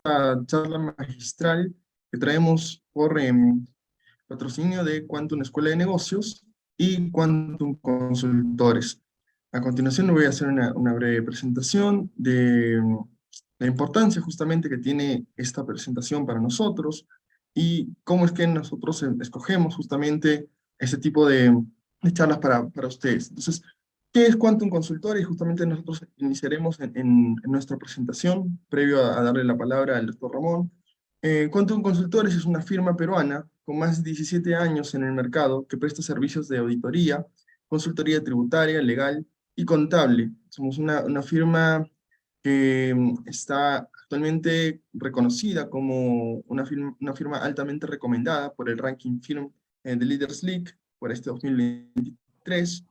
charla magistral que traemos por patrocinio de Quantum Escuela de Negocios y Quantum Consultores. A continuación le voy a hacer una breve presentación de la importancia justamente que tiene esta presentación para nosotros y cómo es que nosotros escogemos justamente este tipo de charlas para ustedes. Entonces, ¿qué es Quantum Consultores? Y justamente nosotros iniciaremos en nuestra presentación, previo a darle la palabra al doctor Ramón. Quantum Consultores es una firma peruana con más de 17 años en el mercado que presta servicios de auditoría, consultoría tributaria, legal y contable. Somos una firma que está actualmente reconocida como una firma altamente recomendada por el ranking firm de Leaders League por este 2023.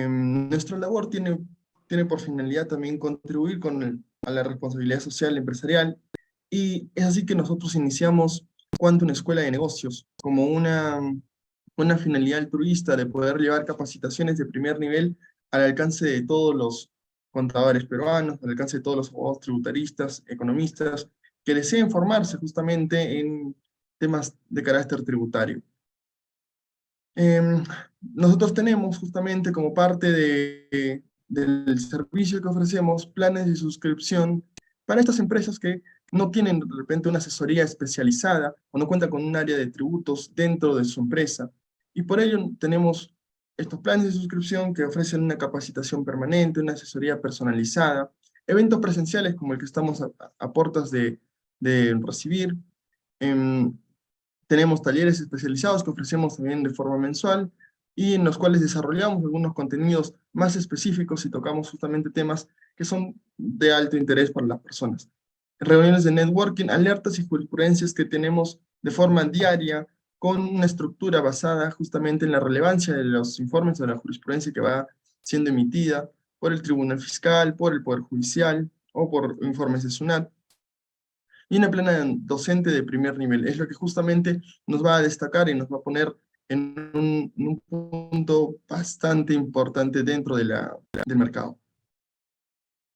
Nuestra labor tiene por finalidad también contribuir a la responsabilidad social empresarial, y es así que nosotros iniciamos Quantum Escuela de Negocios como una finalidad altruista de poder llevar capacitaciones de primer nivel al alcance de todos los contadores peruanos, al alcance de todos los abogados tributaristas, economistas, que deseen formarse justamente en temas de carácter tributario. Nosotros tenemos justamente como parte del servicio que ofrecemos planes de suscripción para estas empresas que no tienen de repente una asesoría especializada o no cuentan con un área de tributos dentro de su empresa. Y por ello tenemos estos planes de suscripción que ofrecen una capacitación permanente, una asesoría personalizada, eventos presenciales como el que estamos a puertas de recibir. em, Tenemos talleres especializados que ofrecemos también de forma mensual y en los cuales desarrollamos algunos contenidos más específicos y tocamos justamente temas que son de alto interés para las personas. Reuniones de networking, alertas y jurisprudencias que tenemos de forma diaria con una estructura basada justamente en la relevancia de los informes de la jurisprudencia que va siendo emitida por el Tribunal Fiscal, por el Poder Judicial o por informes de SUNAT, y una plana docente de primer nivel. Es lo que justamente nos va a destacar y nos va a poner en un punto bastante importante dentro del mercado.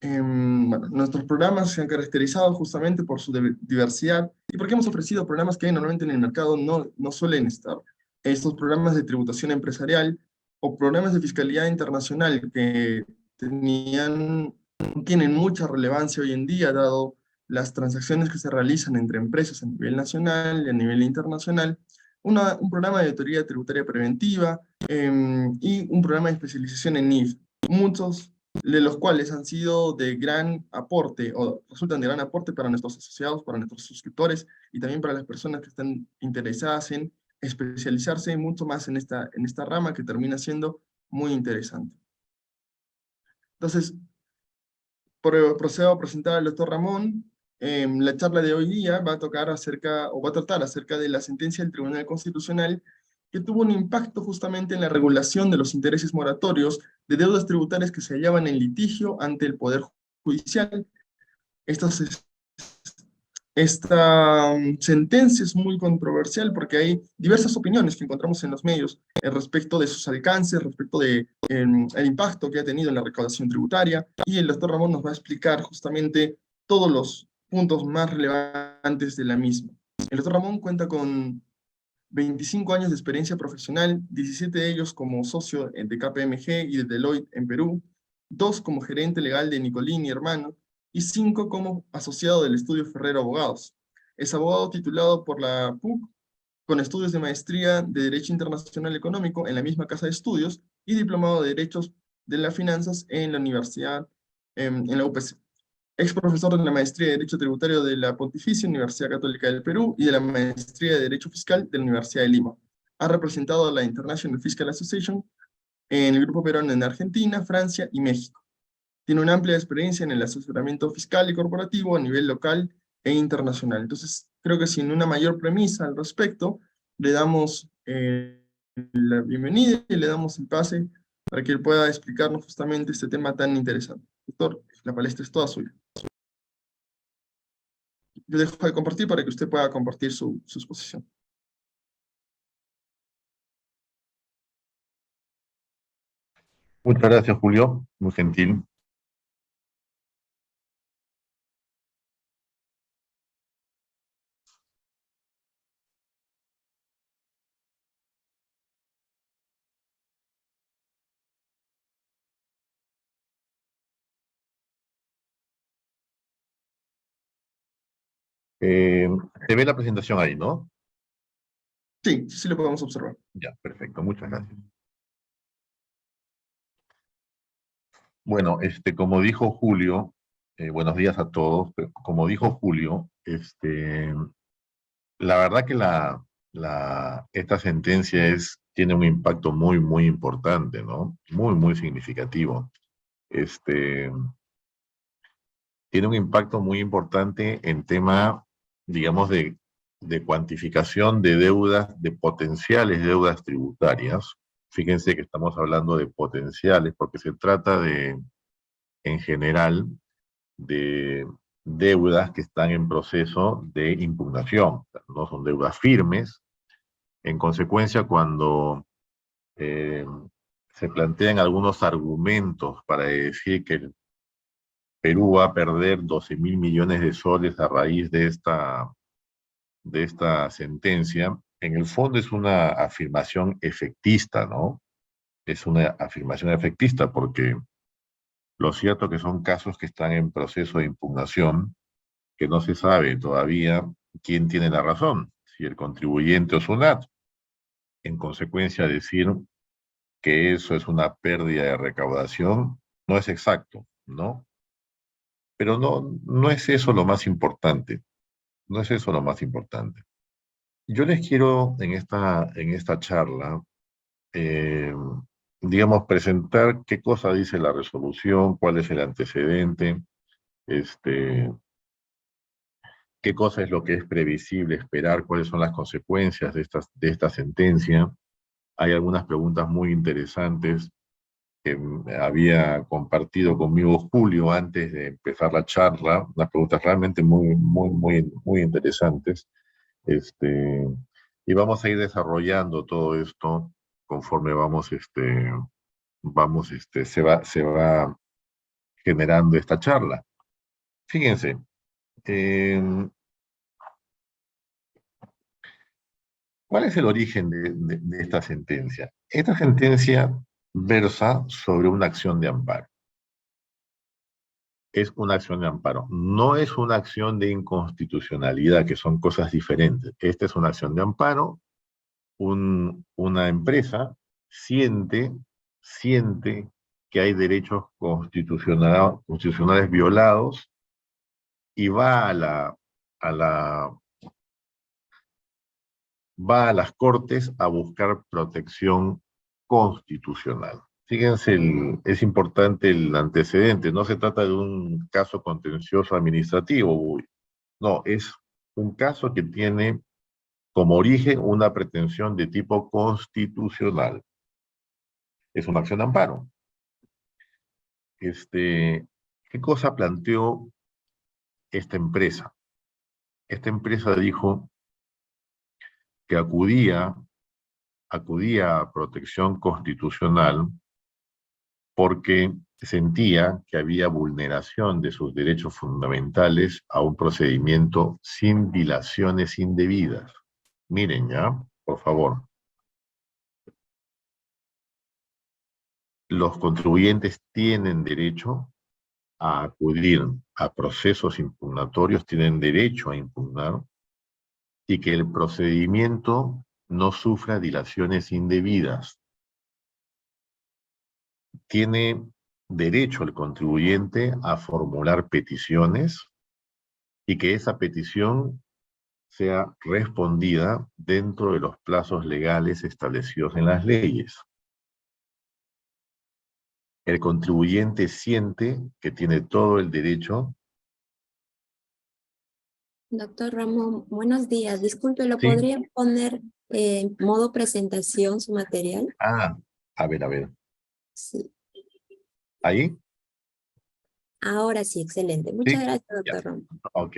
Bueno, nuestros programas se han caracterizado justamente por su diversidad y porque hemos ofrecido programas que normalmente en el mercado no suelen estar. Estos programas de tributación empresarial o programas de fiscalidad internacional que tienen mucha relevancia hoy en día, dado las transacciones que se realizan entre empresas a nivel nacional y a nivel internacional, un programa de auditoría tributaria preventiva y un programa de especialización en NIF. Muchos de los cuales han sido de gran aporte o resultan de gran aporte para nuestros asociados, para nuestros suscriptores y también para las personas que están interesadas en especializarse mucho más en esta rama que termina siendo muy interesante. Entonces, procedo a presentar al doctor Ramón. La charla de hoy día va a tratar acerca de la sentencia del Tribunal Constitucional que tuvo un impacto justamente en la regulación de los intereses moratorios de deudas tributarias que se hallaban en litigio ante el Poder Judicial. Estas Esta sentencia es muy controversial porque hay diversas opiniones que encontramos en los medios respecto de sus alcances, respecto de el impacto que ha tenido en la recaudación tributaria, y el doctor Ramón nos va a explicar justamente todos los puntos más relevantes de la misma. El doctor Ramón cuenta con 25 años de experiencia profesional, 17 de ellos como socio de KPMG y de Deloitte en Perú, 2 como gerente legal de Nicolini Hermano, y 5 como asociado del estudio Ferrero Abogados. Es abogado titulado por la PUC, con estudios de maestría de Derecho Internacional Económico en la misma casa de estudios y diplomado de Derechos de las Finanzas en la Universidad, en la UPC. Ex profesor de la Maestría de Derecho Tributario de la Pontificia Universidad Católica del Perú y de la Maestría de Derecho Fiscal de la Universidad de Lima. Ha representado a la International Fiscal Association en el Grupo Peruano en Argentina, Francia y México. Tiene una amplia experiencia en el asesoramiento fiscal y corporativo a nivel local e internacional. Entonces, creo que sin una mayor premisa al respecto, le damos la bienvenida y le damos el pase para que él pueda explicarnos justamente este tema tan interesante. Doctor, la palestra es toda suya. Yo dejo de compartir para que usted pueda compartir su exposición. Muchas gracias, Julio, muy gentil. Se ve la presentación ahí, ¿no? Sí, sí lo podemos observar. Ya, perfecto, muchas gracias. Bueno, como dijo Julio, buenos días a todos, pero como dijo Julio, la verdad que esta sentencia tiene un impacto muy, muy importante, ¿no? Muy, muy significativo. Este, Tiene un impacto muy importante en tema, digamos, de cuantificación de deudas, de potenciales deudas tributarias. Fíjense que estamos hablando de potenciales porque se trata en general, de deudas que están en proceso de impugnación. No son deudas firmes. En consecuencia, cuando eh, se plantean algunos argumentos para decir que el Perú va a perder 12.000 millones de soles a raíz de esta sentencia, en el fondo es una afirmación efectista, ¿no? Es una afirmación efectista porque lo cierto es que son casos que están en proceso de impugnación, que no se sabe todavía quién tiene la razón, si el contribuyente o SUNAT. En consecuencia, decir que eso es una pérdida de recaudación no es exacto, ¿no? Pero no es eso lo más importante, no es eso lo más importante. Yo les quiero en esta charla, eh, digamos, presentar qué cosa dice la resolución, cuál es el antecedente, este, qué cosa es lo que es previsible esperar, cuáles son las consecuencias de esta sentencia. Hay algunas preguntas muy interesantes que había compartido conmigo Julio antes de empezar la charla, unas preguntas realmente muy, muy, muy, muy interesantes. Este, y vamos a ir desarrollando todo esto conforme se va generando esta charla. Fíjense, eh, ¿cuál es el origen de esta sentencia? Esta sentencia versa sobre una acción de amparo. Es una acción de amparo. No es una acción de inconstitucionalidad, que son cosas diferentes. Esta es una acción de amparo. Una empresa siente, siente que hay derechos constitucionales violados y a la, va a las cortes a buscar protección constitucional. Fíjense, es importante el antecedente, no se trata de un caso contencioso administrativo, no, es un caso que tiene como origen una pretensión de tipo constitucional. Es una acción de amparo. ¿Qué cosa planteó esta empresa? Esta empresa dijo que acudía a protección constitucional porque sentía que había vulneración de sus derechos fundamentales a un procedimiento sin dilaciones indebidas. Miren ya, por favor. Los contribuyentes tienen derecho a acudir a procesos impugnatorios, tienen derecho a impugnar y que el procedimiento no sufra dilaciones indebidas. Tiene derecho el contribuyente a formular peticiones y que esa petición sea respondida dentro de los plazos legales establecidos en las leyes. El contribuyente siente que tiene todo el derecho. Doctor Ramón, buenos días. Disculpe, ¿lo Sí. podría poner en modo presentación su material? A ver. Sí. ¿Ahí? Ahora sí, excelente. Muchas Sí. gracias, Ya. doctor Ramón. Ok.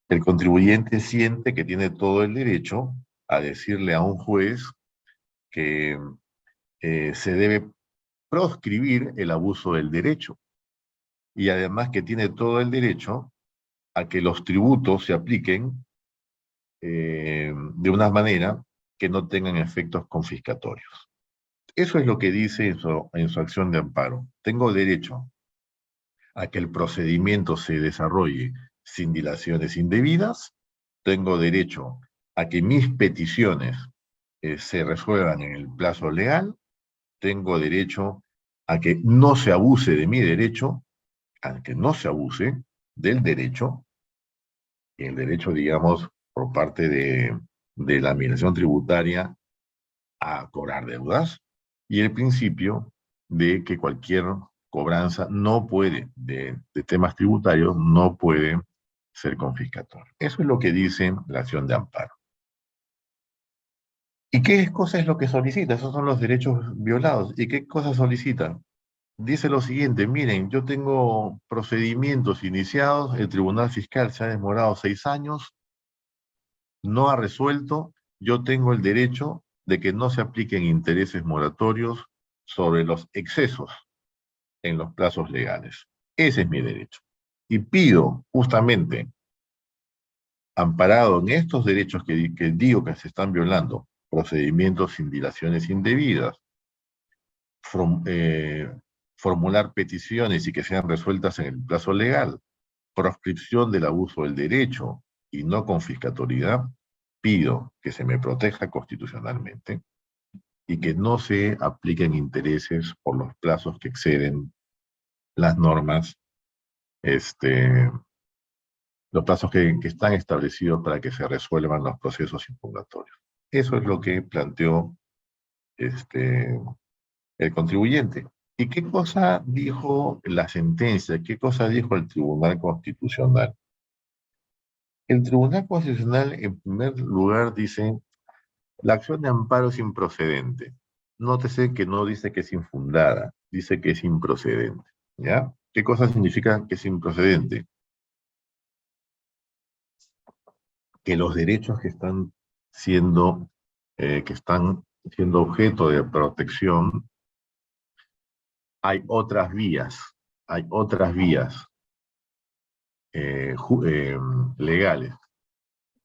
El contribuyente siente que tiene todo el derecho a decirle a un juez que se debe proscribir el abuso del derecho y además que tiene todo el derecho a que los tributos se apliquen de una manera que no tengan efectos confiscatorios. Eso es lo que dice en su acción de amparo. Tengo derecho a que el procedimiento se desarrolle sin dilaciones indebidas, tengo derecho a que mis peticiones se resuelvan en el plazo legal, tengo derecho a que no se abuse de mi derecho, a que no se abuse del derecho, y el derecho, digamos, por parte de la administración tributaria a cobrar deudas, y el principio de que cualquier cobranza no puede, de temas tributarios, no puede ser confiscatoria. Eso es lo que dice la acción de amparo. ¿Y qué cosa es lo que solicita? Esos son los derechos violados. ¿Y qué cosa solicita? Dice lo siguiente: miren, yo tengo procedimientos iniciados, el Tribunal Fiscal se ha demorado 6 años, no ha resuelto, yo tengo el derecho de que no se apliquen intereses moratorios sobre los excesos en los plazos legales. Ese es mi derecho. Y pido, justamente, amparado en estos derechos que digo que se están violando, procedimientos sin dilaciones indebidas, formular peticiones y que sean resueltas en el plazo legal, proscripción del abuso del derecho y no confiscatoriedad, pido que se me proteja constitucionalmente y que no se apliquen intereses por los plazos que exceden las normas, los plazos que están establecidos para que se resuelvan los procesos impugnatorios. Eso es lo que planteó el contribuyente. ¿Y qué cosa dijo la sentencia? ¿Qué cosa dijo el Tribunal Constitucional? El Tribunal Constitucional, en primer lugar, dice: la acción de amparo es improcedente. Nótese que no dice que es infundada, dice que es improcedente. ¿Ya? ¿Qué cosa significa que es improcedente? Que los derechos que están siendo objeto de protección, hay otras vías legales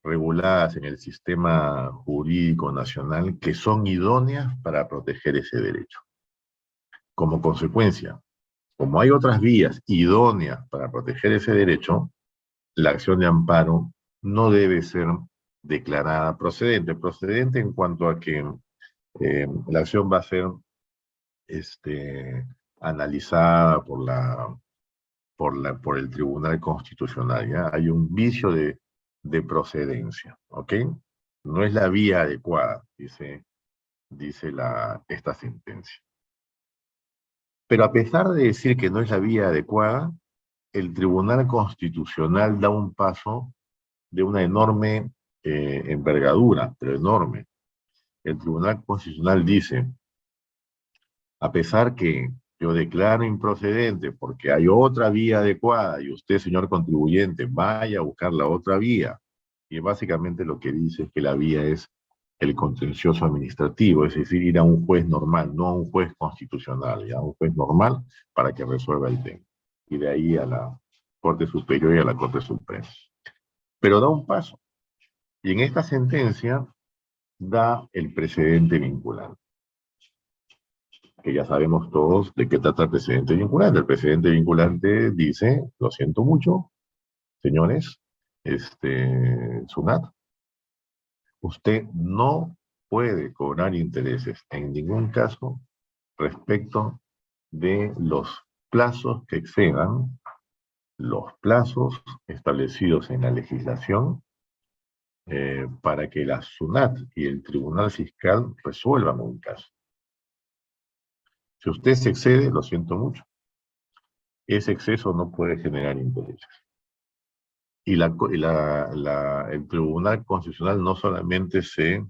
reguladas en el sistema jurídico nacional que son idóneas para proteger ese derecho. Como consecuencia, como hay otras vías idóneas para proteger ese derecho, la acción de amparo no debe ser declarada procedente. Procedente en cuanto a que la acción va a ser analizada por el Tribunal Constitucional. ¿Ya? Hay un vicio de procedencia, ¿ok? No es la vía adecuada, dice esta sentencia. Pero a pesar de decir que no es la vía adecuada, el Tribunal Constitucional da un paso de una enorme envergadura, pero enorme. El Tribunal Constitucional dice: a pesar que yo declaro improcedente porque hay otra vía adecuada y usted, señor contribuyente, vaya a buscar la otra vía, y básicamente lo que dice es que la vía es el contencioso administrativo, es decir, ir a un juez normal, no a un juez constitucional, ya a un juez normal para que resuelva el tema. Y de ahí a la Corte Superior y a la Corte Suprema. Pero da un paso. Y en esta sentencia da el precedente vinculante, que ya sabemos todos de qué trata el precedente vinculante. El precedente vinculante dice: lo siento mucho, señores, SUNAT, usted no puede cobrar intereses en ningún caso respecto de los plazos que excedan los plazos establecidos en la legislación para que la SUNAT y el Tribunal Fiscal resuelvan un caso. Si usted se excede, lo siento mucho, ese exceso no puede generar intereses. Y el Tribunal Constitucional no solamente se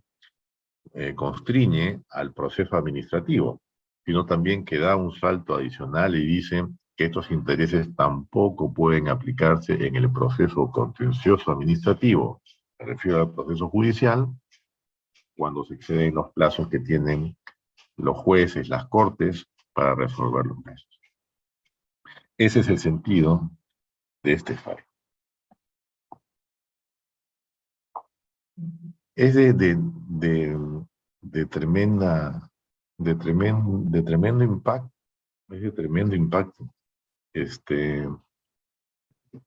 constriñe al proceso administrativo, sino también que da un salto adicional y dice que estos intereses tampoco pueden aplicarse en el proceso contencioso administrativo. Me refiero al proceso judicial, cuando se exceden los plazos que tienen los jueces, las cortes, para resolver los casos. Ese es el sentido de este fallo. Es de tremendo impacto, es de tremendo impacto.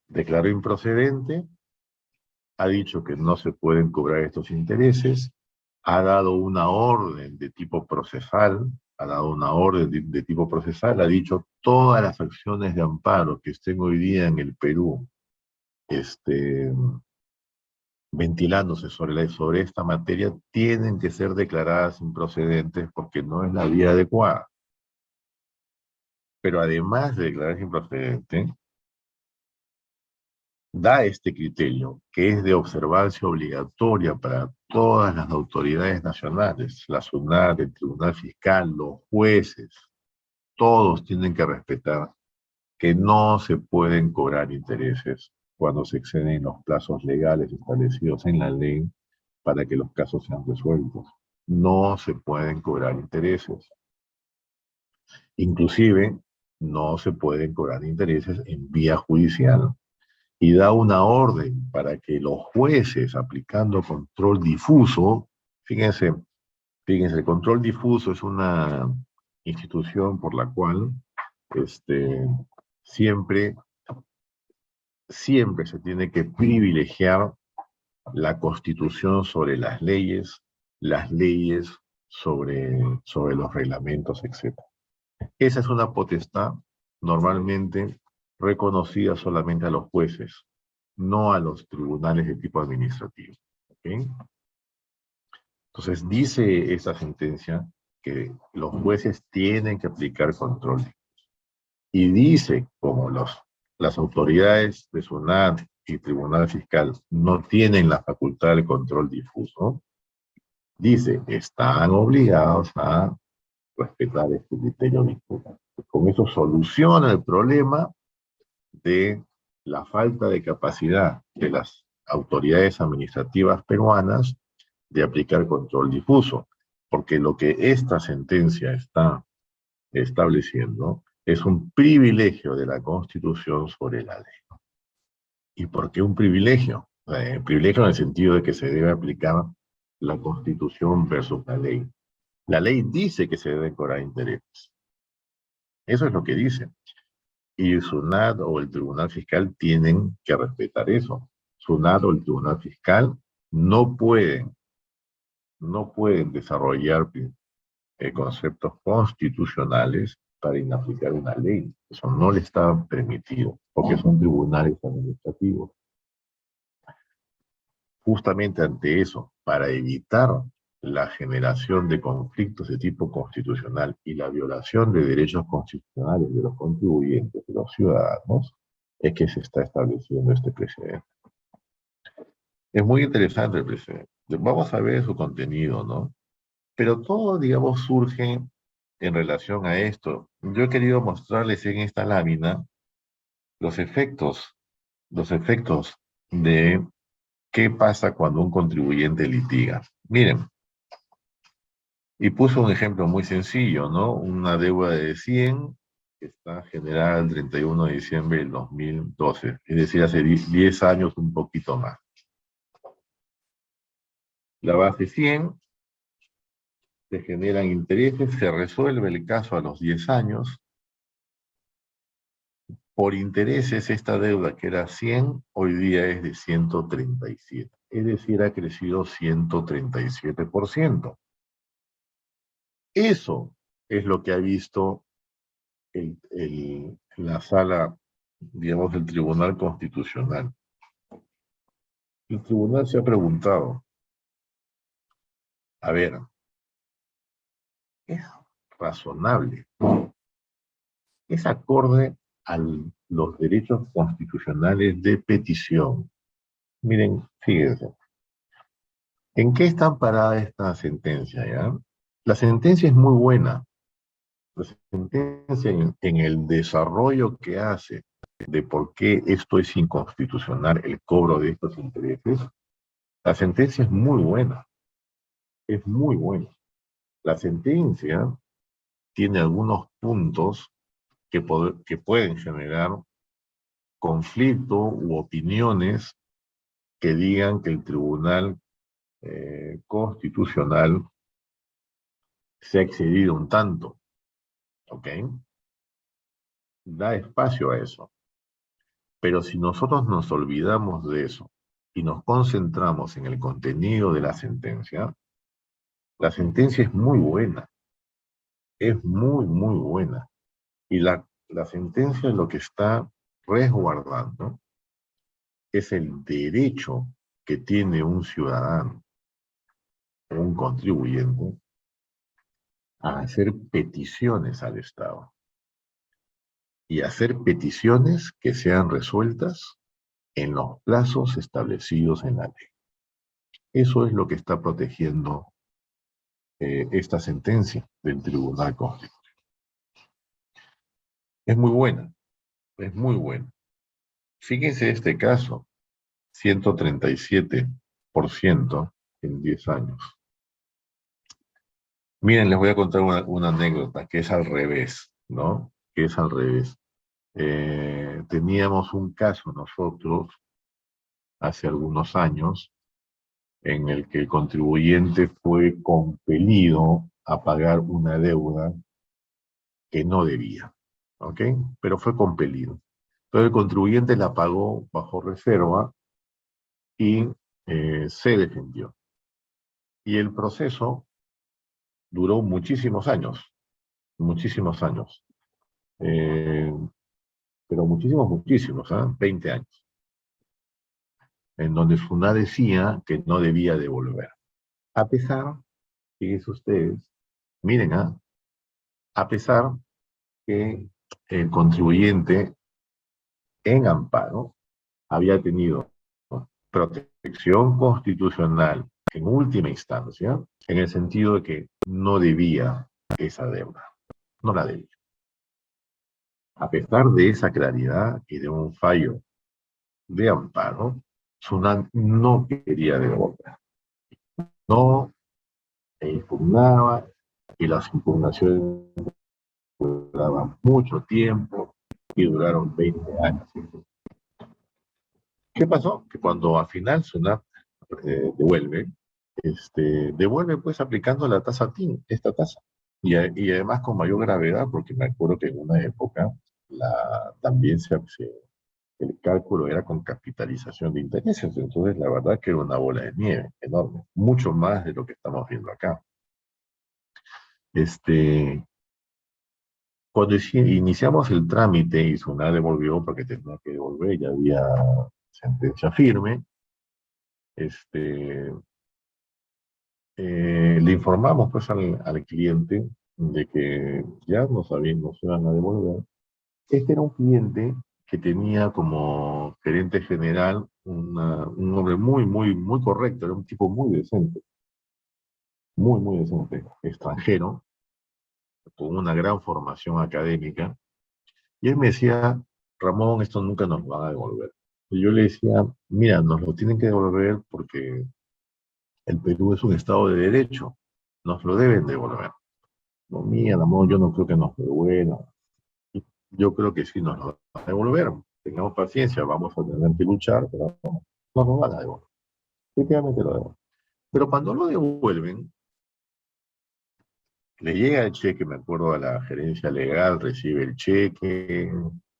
declaró improcedente, ha dicho que no se pueden cobrar estos intereses, ha dado una orden de tipo procesal, ha dicho todas las acciones de amparo que estén hoy día en el Perú, ventilándose sobre esta materia, tienen que ser declaradas improcedentes porque no es la vía adecuada. Pero además de declararse improcedente, da este criterio, que es de observancia obligatoria para todas las autoridades nacionales, la SUNAT, el Tribunal Fiscal, los jueces, todos tienen que respetar que no se pueden cobrar intereses cuando se exceden los plazos legales establecidos en la ley para que los casos sean resueltos. No se pueden cobrar intereses. Inclusive, no se pueden cobrar intereses en vía judicial. Y da una orden para que los jueces, aplicando control difuso, fíjense, el control difuso es una institución por la cual siempre, siempre se tiene que privilegiar la constitución sobre las leyes sobre los reglamentos, etc. Esa es una potestad normalmente reconocida solamente a los jueces, no a los tribunales de tipo administrativo. ¿Okay? Entonces dice esta sentencia que los jueces tienen que aplicar control. Y dice, como las autoridades de SUNAT y Tribunal Fiscal no tienen la facultad de control difuso, dice, están obligados a respetar este criterio difuso. Con eso soluciona el problema de la falta de capacidad de las autoridades administrativas peruanas de aplicar control difuso, porque lo que esta sentencia está estableciendo es un privilegio de la Constitución sobre la ley. ¿Y por qué un privilegio? Privilegio en el sentido de que se debe aplicar la Constitución versus la ley. La ley dice que se deben cobrar intereses. Eso es lo que dice. Y SUNAT o el Tribunal Fiscal tienen que respetar eso. SUNAT o el Tribunal Fiscal no pueden desarrollar conceptos constitucionales para inaplicar una ley. Eso no le está permitido, porque son tribunales administrativos. Justamente ante eso, para evitar la generación de conflictos de tipo constitucional y la violación de derechos constitucionales de los contribuyentes, de los ciudadanos, es que se está estableciendo este precedente. Es muy interesante el precedente. Vamos a ver su contenido, ¿no? Pero todo, digamos, surge en relación a esto. Yo he querido mostrarles en esta lámina los efectos de qué pasa cuando un contribuyente litiga. Miren, y puso un ejemplo muy sencillo, ¿no? Una deuda de 100 que está generada el 31 de diciembre del 2012, es decir, hace 10 años, un poquito más. La base 100, se generan intereses, se resuelve el caso a los 10 años. Por intereses, esta deuda que era 100, hoy día es de 137. Es decir, ha crecido 137%. Eso es lo que ha visto la sala, digamos, del Tribunal Constitucional. El tribunal se ha preguntado, a ver, ¿es razonable? ¿Es acorde a los derechos constitucionales de petición? Miren, fíjense, ¿en qué está amparada esta sentencia, ya? La sentencia es muy buena. La sentencia en el desarrollo que hace de por qué esto es inconstitucional, el cobro de estos intereses, la sentencia es muy buena. Es muy buena. La sentencia tiene algunos puntos que pueden generar conflicto u opiniones que digan que el Tribunal Constitucional se ha excedido un tanto. ¿Ok? Da espacio a eso. Pero si nosotros nos olvidamos de eso y nos concentramos en el contenido de la sentencia es muy, muy buena. Y la sentencia lo que está resguardando es el derecho que tiene un ciudadano o un contribuyente a hacer peticiones al Estado y hacer peticiones que sean resueltas en los plazos establecidos en la ley. Eso es lo que está protegiendo esta sentencia del Tribunal Constitucional. Es muy buena, es muy buena. Fíjense este caso, 137% en 10 años. Miren, les voy a contar una anécdota que es al revés, ¿no? Que es al revés. Teníamos un caso nosotros hace algunos años en el que el contribuyente fue compelido a pagar una deuda que no debía, ¿ok? Pero fue compelido. Entonces el contribuyente la pagó bajo reserva y se defendió. Y el proceso duró muchísimos años, muchísimos años. Pero muchísimos, muchísimos, ¿eh? 20 años, en donde SUNAT decía que no debía devolver. A pesar, fíjense ustedes, miren, a pesar que el contribuyente en amparo había tenido, ¿no?, protección constitucional en última instancia, en el sentido de que no debía esa deuda, no la debía. A pesar de esa claridad y de un fallo de amparo, SUNAT no quería devolver. No impugnaba y las impugnaciones duraban mucho tiempo y duraron 20 años. ¿Qué pasó? Que cuando al final SUNAT devuelve, devuelve pues aplicando la tasa TIN, esta tasa. Y además con mayor gravedad, porque me acuerdo que en una época también el cálculo era con capitalización de intereses, entonces la verdad que era una bola de nieve enorme, mucho más de lo que estamos viendo acá. Cuando iniciamos el trámite y SUNAT devolvió porque tenía que devolver, ya había sentencia firme, le informamos pues al cliente de que ya nos iban a devolver. Este era un cliente que tenía como gerente general un hombre muy, muy, muy correcto, era un tipo muy decente, muy decente, extranjero, con una gran formación académica. Y él me decía, Ramón, esto nunca nos lo van a devolver. Y yo le decía, mira, nos lo tienen que devolver porque el Perú es un estado de derecho, nos lo deben devolver. No, mira, Ramón, yo no creo que nos devuelvan. Yo creo que sí nos lo van a devolver. Tengamos paciencia, vamos a tener que luchar, pero no nos van a devolver. Efectivamente lo devuelven. Pero cuando lo devuelven, le llega el cheque, me acuerdo, a la gerencia legal, recibe el cheque,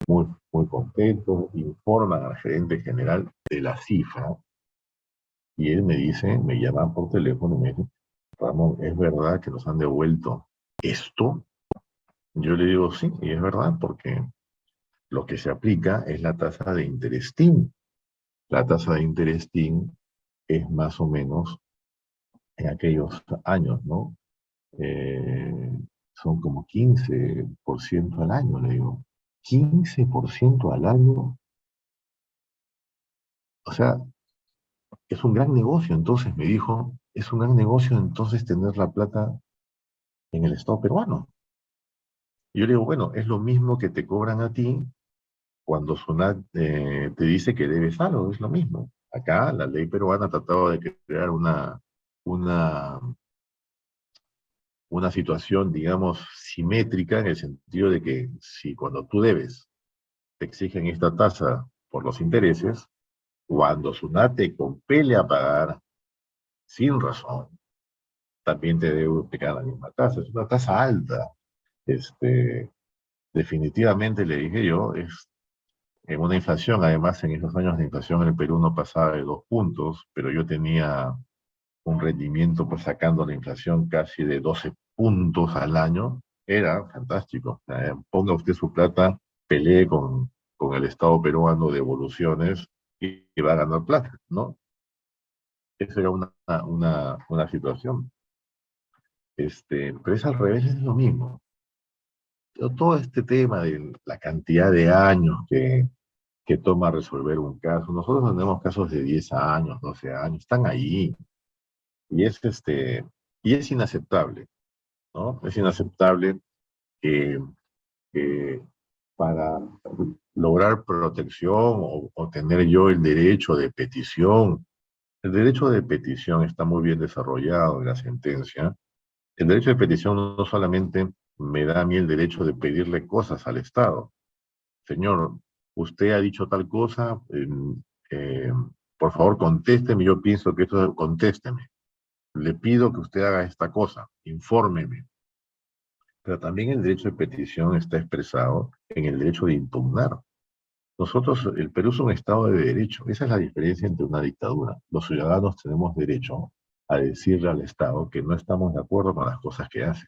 muy, muy contento, informan al gerente general de la cifra, y él me dice, me llama por teléfono y me dice, Ramón, ¿es verdad que nos han devuelto esto? Yo le digo, sí, y es verdad, porque lo que se aplica es la tasa de interés TIN. La tasa de interés TIN es más o menos en aquellos años, ¿no? Son como 15% al año, le digo. 15% al año. O sea, es un gran negocio. Entonces me dijo, es un gran negocio entonces tener la plata en el Estado peruano. Y yo le digo, bueno, es lo mismo que te cobran a ti cuando SUNAT te dice que debes algo, es lo mismo. Acá la ley peruana ha tratado de crear una, una situación, digamos, simétrica en el sentido de que si cuando tú debes te exigen esta tasa por los intereses, cuando SUNAT te compele a pagar sin razón, también te debe aplicar la misma tasa. Es una tasa alta. Definitivamente le dije yo, en una inflación. Además, en esos años de inflación en el Perú no pasaba de 2 puntos, pero yo tenía un rendimiento, pues sacando la inflación casi de 12 puntos al año. Era fantástico. Ponga usted su plata, pelee con el Estado peruano de evoluciones y va a ganar plata, ¿no? Esa era una situación. Pero es al revés, es lo mismo. Todo este tema de la cantidad de años que toma resolver un caso, nosotros tenemos casos de 10 años, 12 años, están ahí, y es inaceptable, ¿no? Es inaceptable que, que para lograr protección o tener yo el derecho de petición, el derecho de petición está muy bien desarrollado en la sentencia. El derecho de petición no solamente me da a mí el derecho de pedirle cosas al Estado. Señor, usted ha dicho tal cosa, eh, por favor contésteme, yo pienso que esto, contésteme. Le pido que usted haga esta cosa, infórmeme. Pero también el derecho de petición está expresado en el derecho de impugnar. Nosotros, el Perú es un Estado de derecho. Esa es la diferencia entre una dictadura. Los ciudadanos tenemos derecho a decirle al Estado que no estamos de acuerdo con las cosas que hace.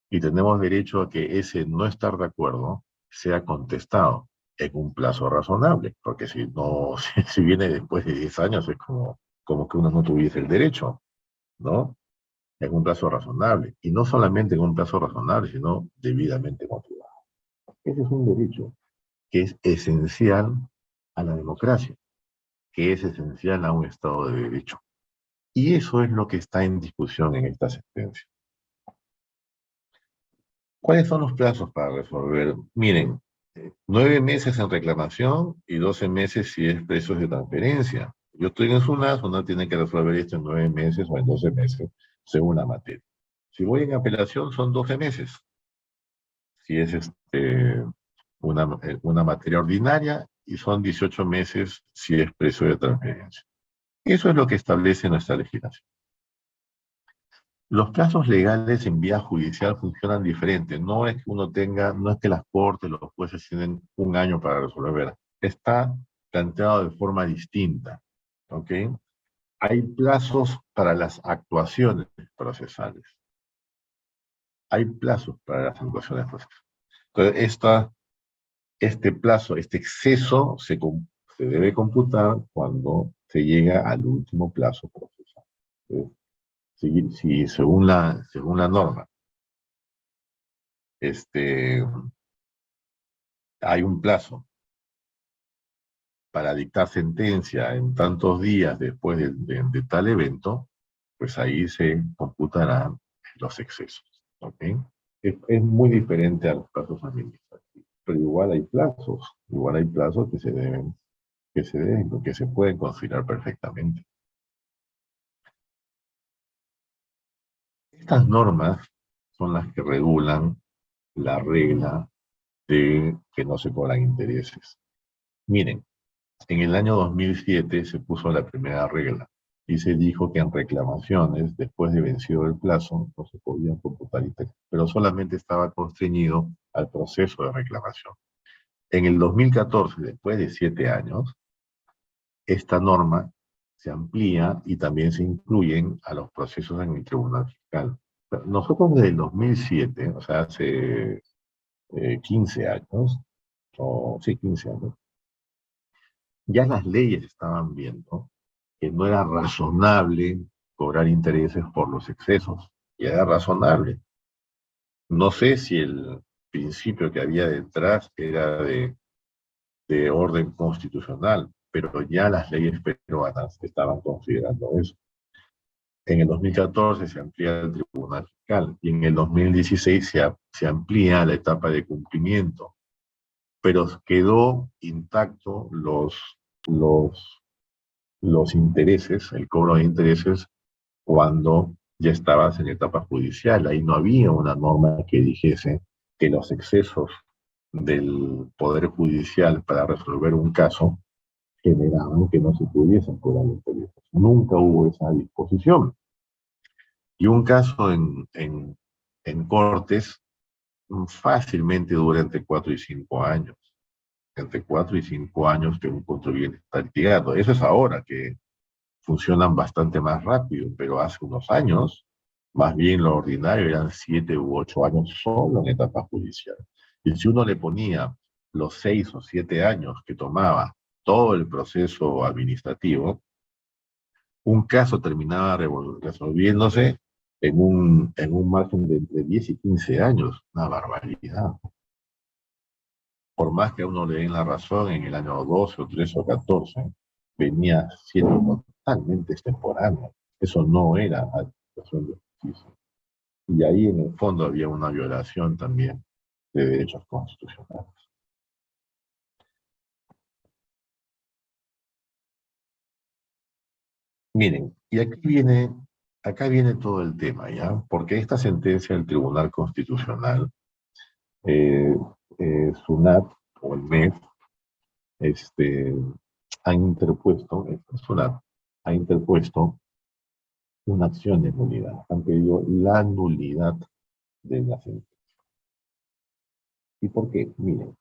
Y tenemos derecho a que ese no estar de acuerdo sea contestado en un plazo razonable, porque si no, si viene después de 10 años es como que uno no tuviese el derecho, ¿no? En un plazo razonable. Y no solamente en un plazo razonable, sino debidamente motivado. Ese es un derecho que es esencial a la democracia, que es esencial a un Estado de Derecho. Y eso es lo que está en discusión en esta sentencia. ¿Cuáles son los plazos para resolver? Miren, 9 meses en reclamación y 12 meses si es precios de transferencia. Yo estoy en SUNAT tiene que resolver esto en 9 meses o en 12 meses, según la materia. Si voy en apelación son 12 meses. Si es una materia ordinaria y son 18 meses si es precio de transferencia. Eso es lo que establece nuestra legislación. Los plazos legales en vía judicial funcionan diferente. No es que no es que las cortes, los jueces tienen un año para resolver. Está planteado de forma distinta. ¿Ok? Hay plazos para las actuaciones procesales. Hay plazos para las actuaciones procesales. Entonces, este plazo, este exceso se debe computar cuando se llega al último plazo procesal. Si según la norma, hay un plazo para dictar sentencia en tantos días después de tal evento, pues ahí se computarán los excesos. ¿Ok? Es muy diferente a los plazos administrativos, pero igual hay plazos que se pueden considerar perfectamente. Estas normas son las que regulan la regla de que no se cobran intereses. Miren, en el año 2007 se puso la primera regla y se dijo que en reclamaciones, después de vencido el plazo, no se podían computar intereses, pero solamente estaba constreñido al proceso de reclamación. En el 2014, después de 7 años, esta norma se amplía y también se incluyen a los procesos en el Tribunal Fiscal. Nosotros desde el 2007, o sea, hace 15 años, o sí, 15 años, ya las leyes estaban viendo que no era razonable cobrar intereses por los excesos, ya era razonable. No sé si el principio que había detrás era de orden constitucional, pero ya las leyes peruanas estaban considerando eso. En el 2014 se amplía el Tribunal Fiscal y en el 2016 se amplía la etapa de cumplimiento, pero quedó intacto los intereses, el cobro de intereses, cuando ya estabas en etapa judicial. Ahí no había una norma que dijese que los excesos del Poder Judicial para resolver un caso generaban que no se pudiesen cobrar intereses. Nunca hubo esa disposición. Y un caso en cortes fácilmente dura entre 4 y 5 años. entre 4 y 5 años que un contribuyente está litigado. Eso es ahora, que funcionan bastante más rápido, pero hace unos años, más bien lo ordinario eran 7 u 8 años solo en etapa judicial. Y si uno le ponía los 6 o 7 años que tomaba todo el proceso administrativo, un caso terminaba resolviéndose en un margen de entre 10 y 15 años. Una barbaridad. Por más que a uno le den la razón en el año 12 o 13 o 14, venía siendo totalmente extemporáneo. Eso no era administración de justicia. Y ahí en el fondo había una violación también de derechos constitucionales. Miren, y acá viene todo el tema, ¿ya? Porque esta sentencia del Tribunal Constitucional, eh, SUNAT o el MEF, este, SUNAT ha interpuesto una acción de nulidad. Han pedido la nulidad de la sentencia. ¿Y por qué? Miren,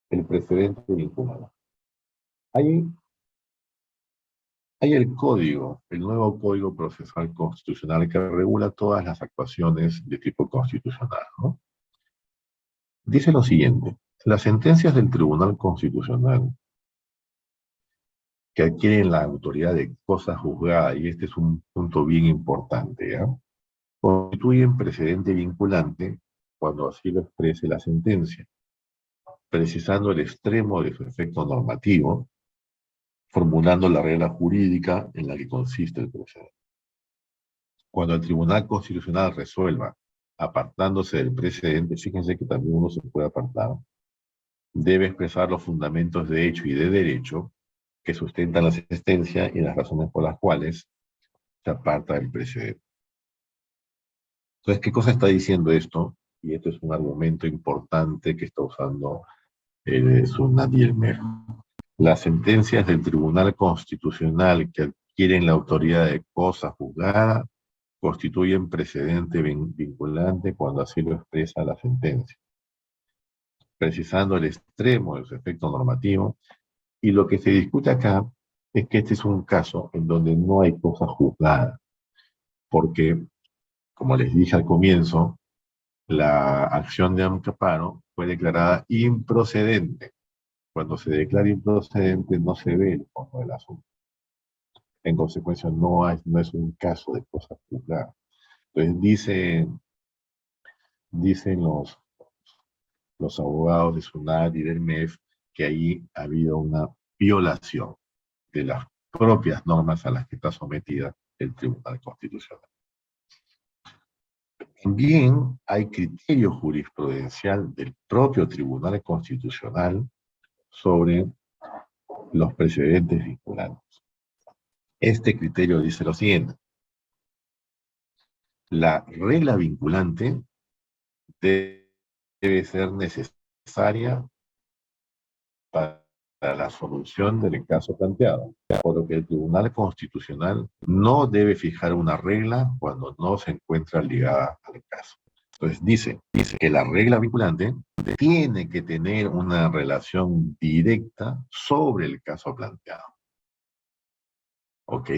el precedente vinculado. Hay el código, el nuevo Código Procesal Constitucional que regula todas las actuaciones de tipo constitucional, ¿no? Dice lo siguiente: las sentencias del Tribunal Constitucional que adquieren la autoridad de cosa juzgada, y este es un punto bien importante, ¿ya?, constituyen precedente vinculante cuando así lo exprese la sentencia, precisando el extremo de su efecto normativo, formulando la regla jurídica en la que consiste el precedente. Cuando el Tribunal Constitucional resuelva apartándose del precedente, fíjense que también uno se puede apartar, debe expresar los fundamentos de hecho y de derecho que sustentan la sentencia y las razones por las cuales se aparta del precedente. Entonces, ¿qué cosa está diciendo esto? Y esto es un argumento importante que está usando el SUNAT y el MEF. Las sentencias del Tribunal Constitucional que adquieren la autoridad de cosa juzgada constituyen precedente vinculante cuando así lo expresa la sentencia, precisando el extremo de su efecto normativo. Y lo que se discute acá es que este es un caso en donde no hay cosa juzgada, porque, como les dije al comienzo, la acción de amparo fue declarada improcedente. Cuando se declara improcedente no se ve el fondo del asunto. En consecuencia, no es un caso de cosa juzgada. Entonces dicen los abogados de SUNAT y del MEF que ahí ha habido una violación de las propias normas a las que está sometida el Tribunal Constitucional. También hay criterio jurisprudencial del propio Tribunal Constitucional sobre los precedentes vinculantes. Este criterio dice lo siguiente: la regla vinculante debe ser necesaria para la solución del caso planteado, por lo que el Tribunal Constitucional no debe fijar una regla cuando no se encuentra ligada al caso. Entonces dice que la regla vinculante tiene que tener una relación directa sobre el caso planteado. ¿Ok?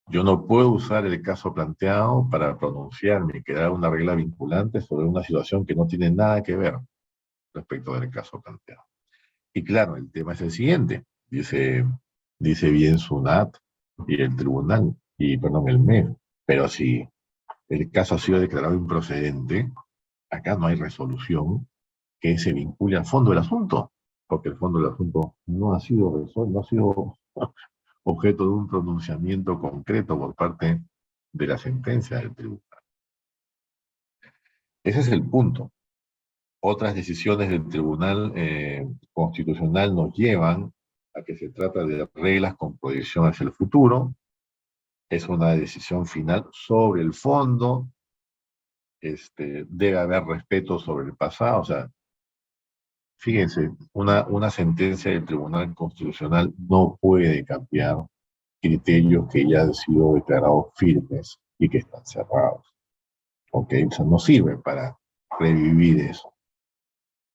Yo no puedo usar el caso planteado para pronunciarme y crear una regla vinculante sobre una situación que no tiene nada que ver respecto del caso planteado. Y claro, el tema es el siguiente, dice bien SUNAT y el tribunal, el MEF, pero si el caso ha sido declarado improcedente, acá no hay resolución que se vincule al fondo del asunto, porque el fondo del asunto no ha sido resuelto, no ha sido objeto de un pronunciamiento concreto por parte de la sentencia del tribunal. Ese es el punto. Otras decisiones del Tribunal Constitucional nos llevan a que se trata de reglas con proyección hacia el futuro. Es una decisión final sobre el fondo. Debe haber respeto sobre el pasado. O sea, fíjense, una sentencia del Tribunal Constitucional no puede cambiar criterios que ya han sido declarados firmes y que están cerrados. ¿Ok? O sea, no sirve para revivir eso.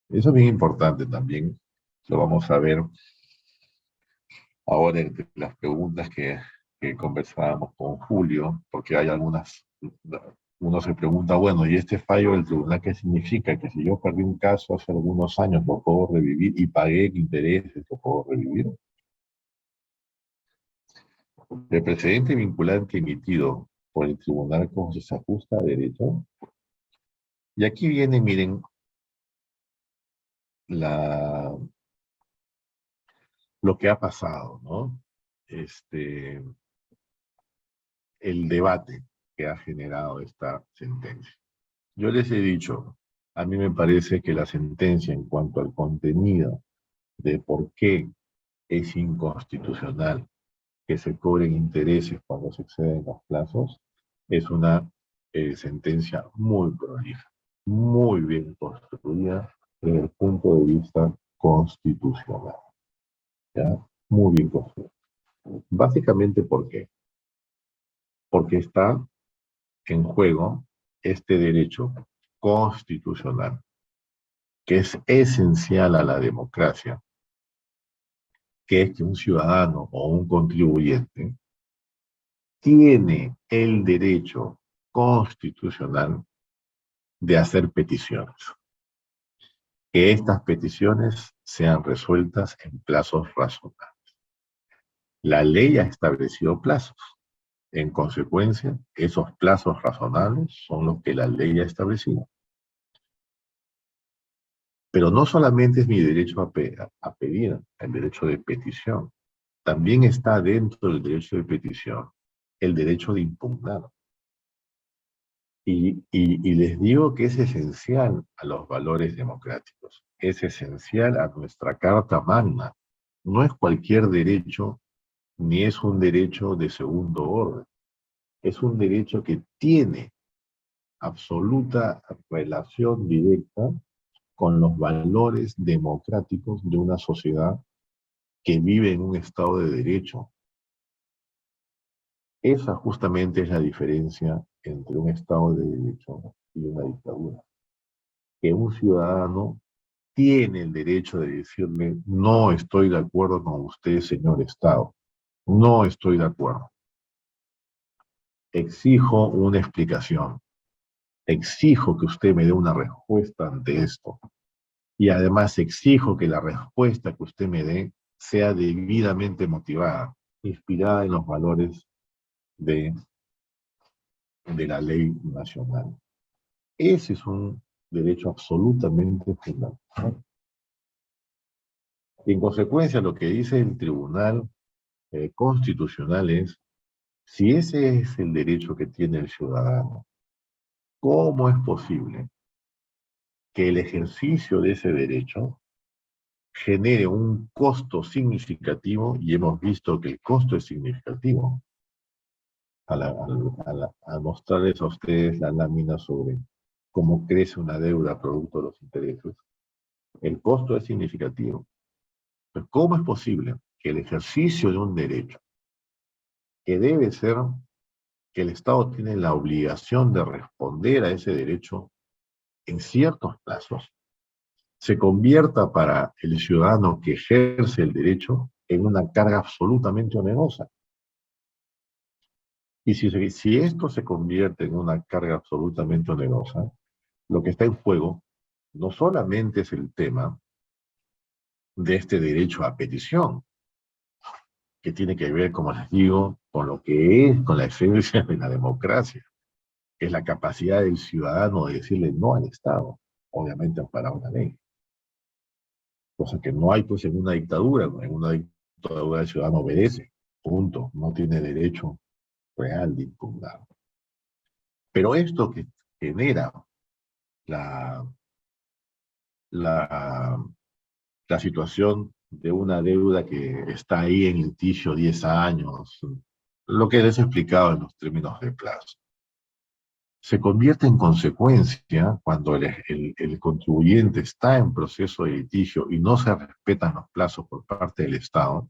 Eso es bien importante también. Lo vamos a ver ahora entre las preguntas que conversábamos con Julio, porque hay algunas, uno se pregunta, bueno, ¿y este fallo del tribunal qué significa? Que si yo perdí un caso hace algunos años, ¿lo puedo revivir? Y pagué intereses, ¿lo puedo revivir? El precedente vinculante emitido por el tribunal como se ajusta a derecho. Y aquí viene, miren, la, lo que ha pasado, ¿no? Este, el debate que ha generado esta sentencia. Yo les he dicho, a mí me parece que la sentencia en cuanto al contenido de por qué es inconstitucional que se cobren intereses cuando se exceden los plazos, es una sentencia muy prolija, muy bien construida desde el punto de vista constitucional. ¿Ya? Muy bien construida. Básicamente, ¿por qué? Porque está en juego este derecho constitucional, que es esencial a la democracia, que es que un ciudadano o un contribuyente tiene el derecho constitucional de hacer peticiones, que estas peticiones sean resueltas en plazos razonables. La ley ha establecido plazos. En consecuencia, esos plazos razonables son los que la ley ha establecido. Pero no solamente es mi derecho a pedir, el derecho de petición, también está dentro del derecho de petición el derecho de impugnar. Y les digo que es esencial a los valores democráticos, es esencial a nuestra Carta Magna. No es cualquier derecho, ni es un derecho de segundo orden. Es un derecho que tiene absoluta relación directa con los valores democráticos de una sociedad que vive en un estado de derecho. Esa justamente es la diferencia entre un estado de derecho y una dictadura. Que un ciudadano tiene el derecho de decirle, no estoy de acuerdo con usted, señor Estado. No estoy de acuerdo. Exijo una explicación. Exijo que usted me dé una respuesta ante esto. Y además exijo que la respuesta que usted me dé sea debidamente motivada, inspirada en los valores de, de la ley nacional. Ese es un derecho absolutamente fundamental. Y en consecuencia, lo que dice el Tribunal Constitucional es, si ese es el derecho que tiene el ciudadano, ¿cómo es posible que el ejercicio de ese derecho genere un costo significativo? Y hemos visto que el costo es significativo. Al mostrarles a ustedes la lámina sobre cómo crece una deuda producto de los intereses, el costo es significativo. Pues, ¿cómo es posible que el ejercicio de un derecho, que debe ser que el Estado tiene la obligación de responder a ese derecho en ciertos plazos, se convierta para el ciudadano que ejerce el derecho en una carga absolutamente onerosa? Y si esto se convierte en una carga absolutamente onerosa, lo que está en juego no solamente es el tema de este derecho a petición, que tiene que ver, como les digo, con lo que es, con la esencia de la democracia, que es la capacidad del ciudadano de decirle no al Estado, obviamente amparado en la ley. Cosa que no hay pues en una dictadura. En una dictadura el ciudadano obedece, punto, no tiene derecho real de impugnar. Pero esto que genera la, la, la situación de una deuda que está ahí en litigio 10 años, lo que les he explicado en los términos de plazo, se convierte en consecuencia cuando el contribuyente está en proceso de litigio y no se respetan los plazos por parte del Estado,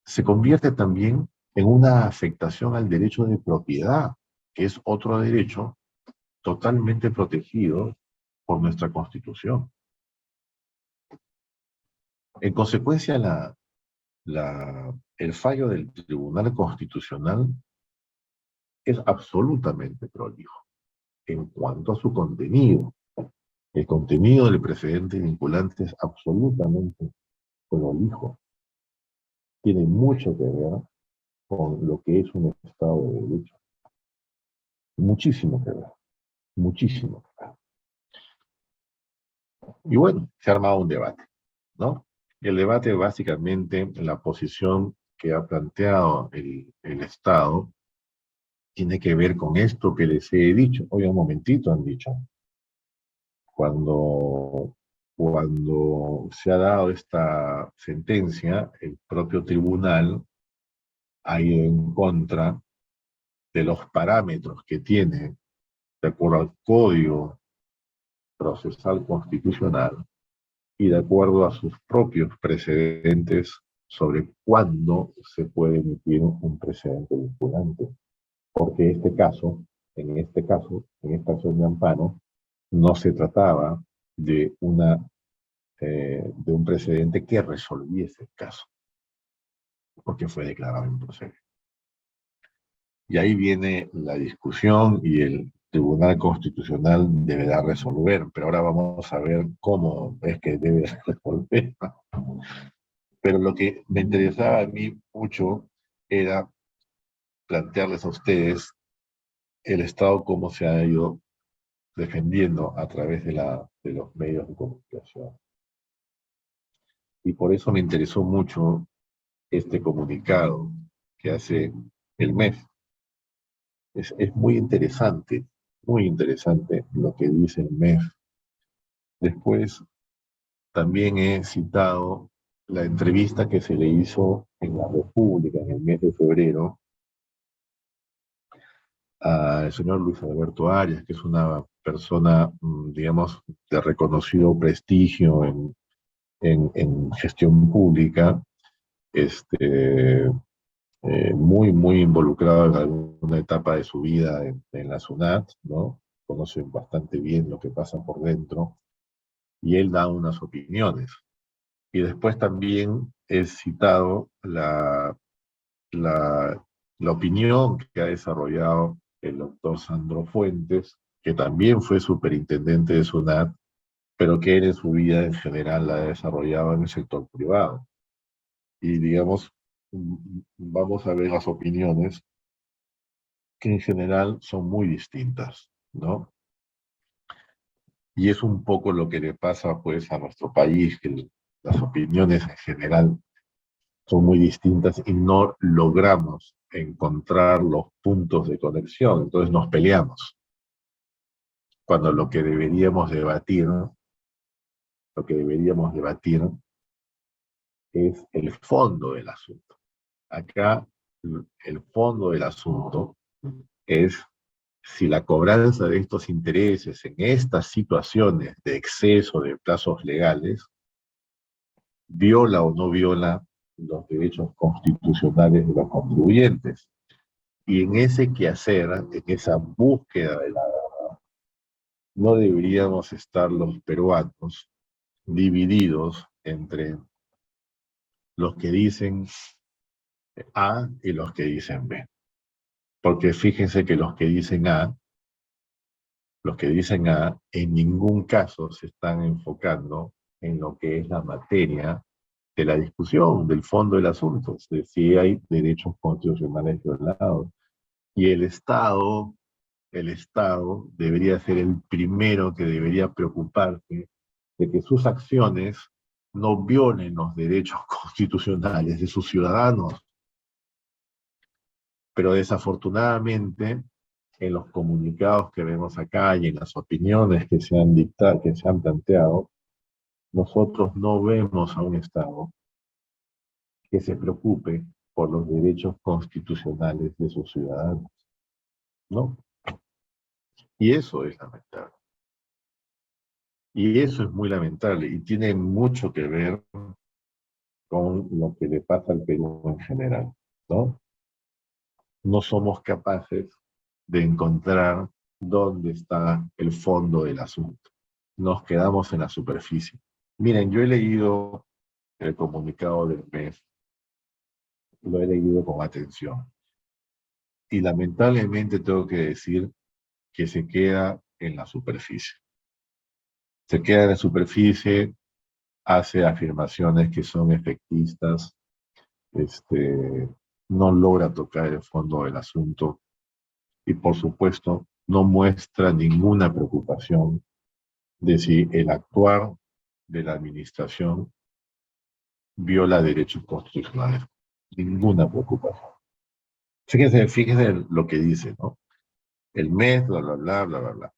se convierte también en una afectación al derecho de propiedad, que es otro derecho totalmente protegido por nuestra Constitución. En consecuencia, el fallo del Tribunal Constitucional es absolutamente prolijo en cuanto a su contenido. El contenido del precedente vinculante es absolutamente prolijo. Tiene mucho que ver con lo que es un Estado de Derecho. Muchísimo que ver. Muchísimo que ver. Y bueno, se ha armado un debate, ¿no? El debate básicamente, la posición que ha planteado el Estado tiene que ver con esto que les he dicho. Oye, un momentito, han dicho. Cuando se ha dado esta sentencia, el propio tribunal ha ido en contra de los parámetros que tiene, de acuerdo al Código Procesal Constitucional y de acuerdo a sus propios precedentes sobre cuándo se puede emitir un precedente vinculante. Porque en esta acción de amparo, no se trataba de de un precedente que resolviese el caso, porque fue declarado improcedente. Y ahí viene la discusión y el Tribunal Constitucional deberá resolver, pero ahora vamos a ver cómo es que debe resolver. Pero lo que me interesaba a mí mucho era plantearles a ustedes el Estado cómo se ha ido defendiendo a través de los medios de comunicación. Y por eso me interesó mucho este comunicado que hace el MEF. Es muy interesante lo que dice el MEF. Después también he citado la entrevista que se le hizo en la República en el mes de febrero al señor Luis Alberto Arias, que es una persona, digamos, de reconocido prestigio en gestión pública, muy involucrado en alguna etapa de su vida en la SUNAT, ¿no? Conoce bastante bien lo que pasa por dentro, y él da unas opiniones. Y después también he citado la opinión que ha desarrollado el doctor Sandro Fuentes, que también fue superintendente de SUNAT, pero que él en su vida en general la ha desarrollado en el sector privado. Y digamos, vamos a ver las opiniones que en general son muy distintas, ¿no? Y es un poco lo que le pasa pues a nuestro país, que las opiniones en general son muy distintas y no logramos encontrar los puntos de conexión, entonces nos peleamos. Cuando lo que deberíamos debatir es el fondo del asunto. Acá el fondo del asunto es si la cobranza de estos intereses en estas situaciones de exceso de plazos legales viola o no viola los derechos constitucionales de los contribuyentes. Y en ese quehacer, en esa búsqueda de la verdad, no deberíamos estar los peruanos divididos entre los que dicen A y los que dicen B. Porque fíjense que los que dicen A en ningún caso se están enfocando en lo que es la materia de la discusión, del fondo del asunto, de si hay derechos constitucionales violados. Y el Estado debería ser el primero que debería preocuparse de que sus acciones no violen los derechos constitucionales de sus ciudadanos. Pero desafortunadamente, en los comunicados que vemos acá y en las opiniones que se han dictado, que se han planteado, nosotros no vemos a un Estado que se preocupe por los derechos constitucionales de sus ciudadanos, ¿no? Y eso es lamentable. Y eso es muy lamentable y tiene mucho que ver con lo que le pasa al Perú en general, ¿no? No somos capaces de encontrar dónde está el fondo del asunto. Nos quedamos en la superficie. Miren, yo he leído el comunicado del mes, lo he leído con atención. Y lamentablemente tengo que decir que se queda en la superficie. Se queda en la superficie, hace afirmaciones que son efectistas, no logra tocar el fondo del asunto y, por supuesto, no muestra ninguna preocupación de si el actuar de la administración viola derechos constitucionales. Ninguna preocupación. Fíjense en lo que dice, ¿no? El mes, bla, bla, bla, bla, bla, bla.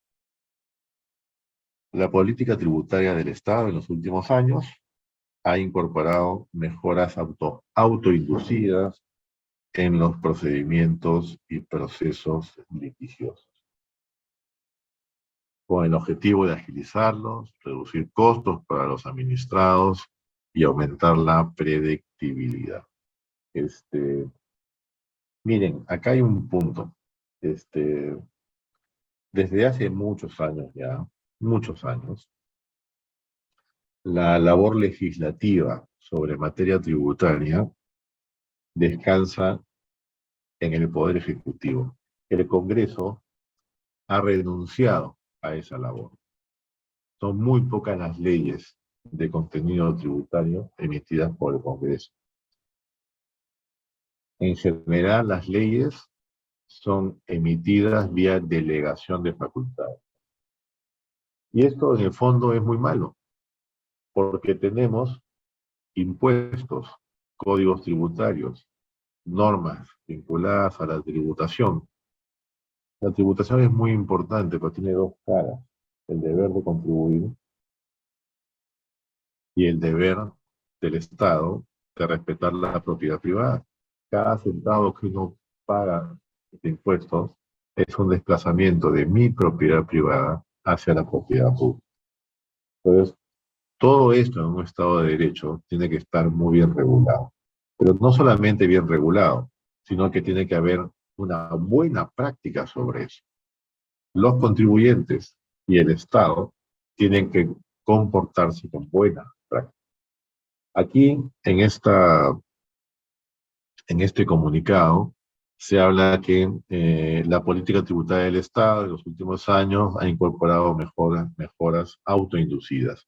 La política tributaria del Estado en los últimos años ha incorporado mejoras autoinducidas en los procedimientos y procesos litigiosos, con el objetivo de agilizarlos, reducir costos para los administrados y aumentar la predictibilidad. Miren, acá hay un punto. Desde hace muchos años ya, muchos años, la labor legislativa sobre materia tributaria descansa en el Poder Ejecutivo. El Congreso ha renunciado a esa labor. Son muy pocas las leyes de contenido tributario emitidas por el Congreso. En general, las leyes son emitidas vía delegación de facultades. Y esto, en el fondo, es muy malo, porque tenemos impuestos, códigos tributarios, normas vinculadas a la tributación. La tributación es muy importante, pero tiene dos caras: el deber de contribuir y el deber del Estado de respetar la propiedad privada. Cada centavo que uno paga de impuestos es un desplazamiento de mi propiedad privada hacia la propiedad pública. Entonces, todo esto en un Estado de Derecho tiene que estar muy bien regulado. Pero no solamente bien regulado, sino que tiene que haber una buena práctica sobre eso. Los contribuyentes y el Estado tienen que comportarse con buena práctica. Aquí, en este comunicado, se habla que la política tributaria del Estado en los últimos años ha incorporado mejoras autoinducidas.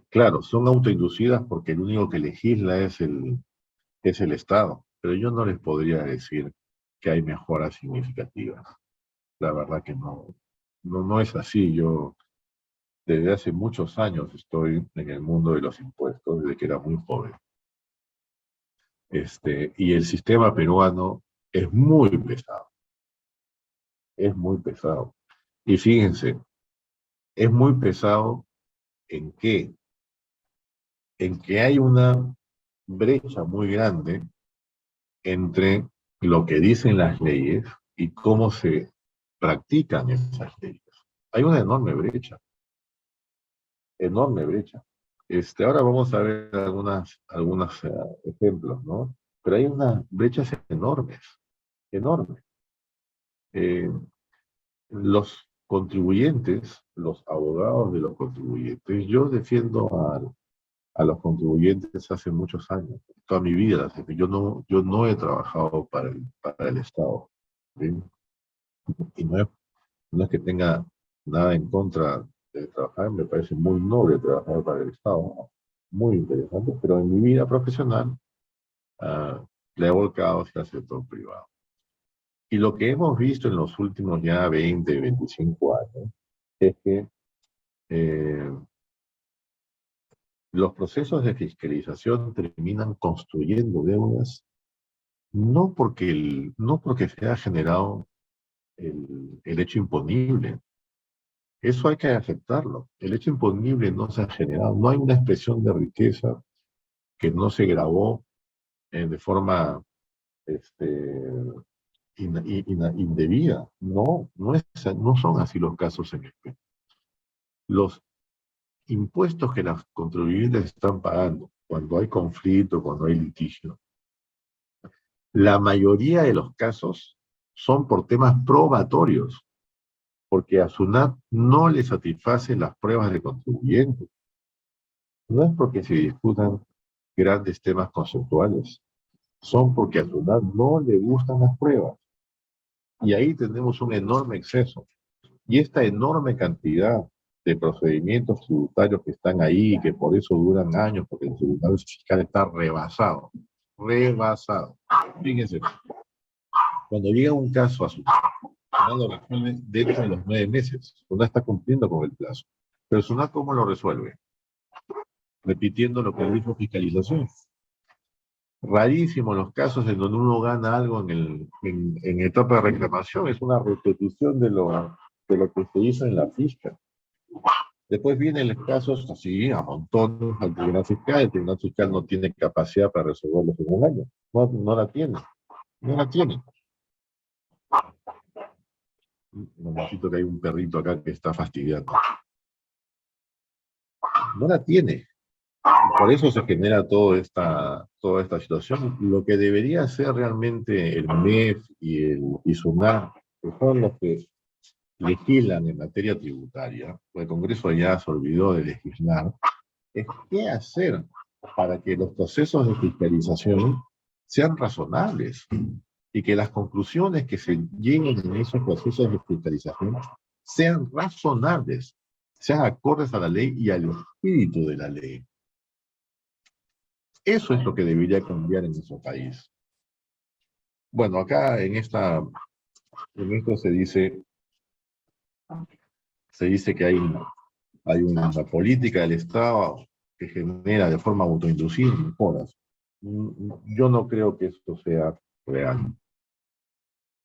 Claro, son autoinducidas porque el único que legisla es el Estado, pero yo no les podría decir que hay mejoras significativas. La verdad que no es así. Yo desde hace muchos años estoy en el mundo de los impuestos, desde que era muy joven. Y el sistema peruano es muy pesado. Es muy pesado. Y fíjense, es muy pesado ¿en qué? En que hay una brecha muy grande entre lo que dicen las leyes y cómo se practican esas leyes. Hay una enorme brecha. Enorme brecha. Ahora vamos a ver algunos ejemplos, ¿no? Pero hay unas brechas enormes, enormes. Los contribuyentes, los abogados de los contribuyentes, yo defiendo a los contribuyentes hace muchos años, toda mi vida. Yo no he trabajado para el Estado, ¿sí? Y no es que tenga nada en contra de trabajar, me parece muy noble trabajar para el Estado, ¿no? Muy interesante, pero en mi vida profesional le he volcado hacia el sector privado. Y lo que hemos visto en los últimos ya 20, 25 años es que los procesos de fiscalización terminan construyendo deudas no porque se haya generado el hecho imponible. Eso hay que aceptarlo. El hecho imponible no se ha generado. No hay una expresión de riqueza que no se grabó de forma indebida. No son así los casos en el Perú. Los impuestos que los contribuyentes están pagando cuando hay conflicto, cuando hay litigio, la mayoría de los casos son por temas probatorios, porque a SUNAT no le satisfacen las pruebas de contribuyente. No es porque se discutan grandes temas conceptuales. Son porque a SUNAT no le gustan las pruebas. Y ahí tenemos un enorme exceso. Y esta enorme cantidad de procedimientos tributarios que están ahí y que por eso duran años, porque el tribunal fiscal está rebasado. Rebasado. Fíjense, cuando llega un caso a SUNAT, SUNAT lo resuelve dentro de los 9 meses. SUNAT está cumpliendo con el plazo. Pero SUNAT, ¿cómo lo resuelve? Repitiendo lo que dijo fiscalización. Rarísimos los casos en donde uno gana algo en etapa de reclamación. Es una repetición de lo que se hizo en la fiscal. Después vienen los casos así, a montón, al Tribunal Fiscal. El Tribunal Fiscal no tiene capacidad para resolverlos en un año. No, no la tiene. No la tiene. Necesito que hay un perrito acá que está fastidiando. No la tiene. Por eso se genera toda esta situación. Lo que debería hacer realmente el MEF y SUNAT, que son los que legislan en materia tributaria, porque el Congreso ya se olvidó de legislar, es qué hacer para que los procesos de fiscalización sean razonables y que las conclusiones que se lleguen en esos procesos de fiscalización sean razonables, sean acordes a la ley y al espíritu de la ley. Eso es lo que debería cambiar en nuestro país. Bueno, acá en esto se dice que hay una política del Estado que genera de forma autoinducida mejoras. Yo no creo que esto sea real.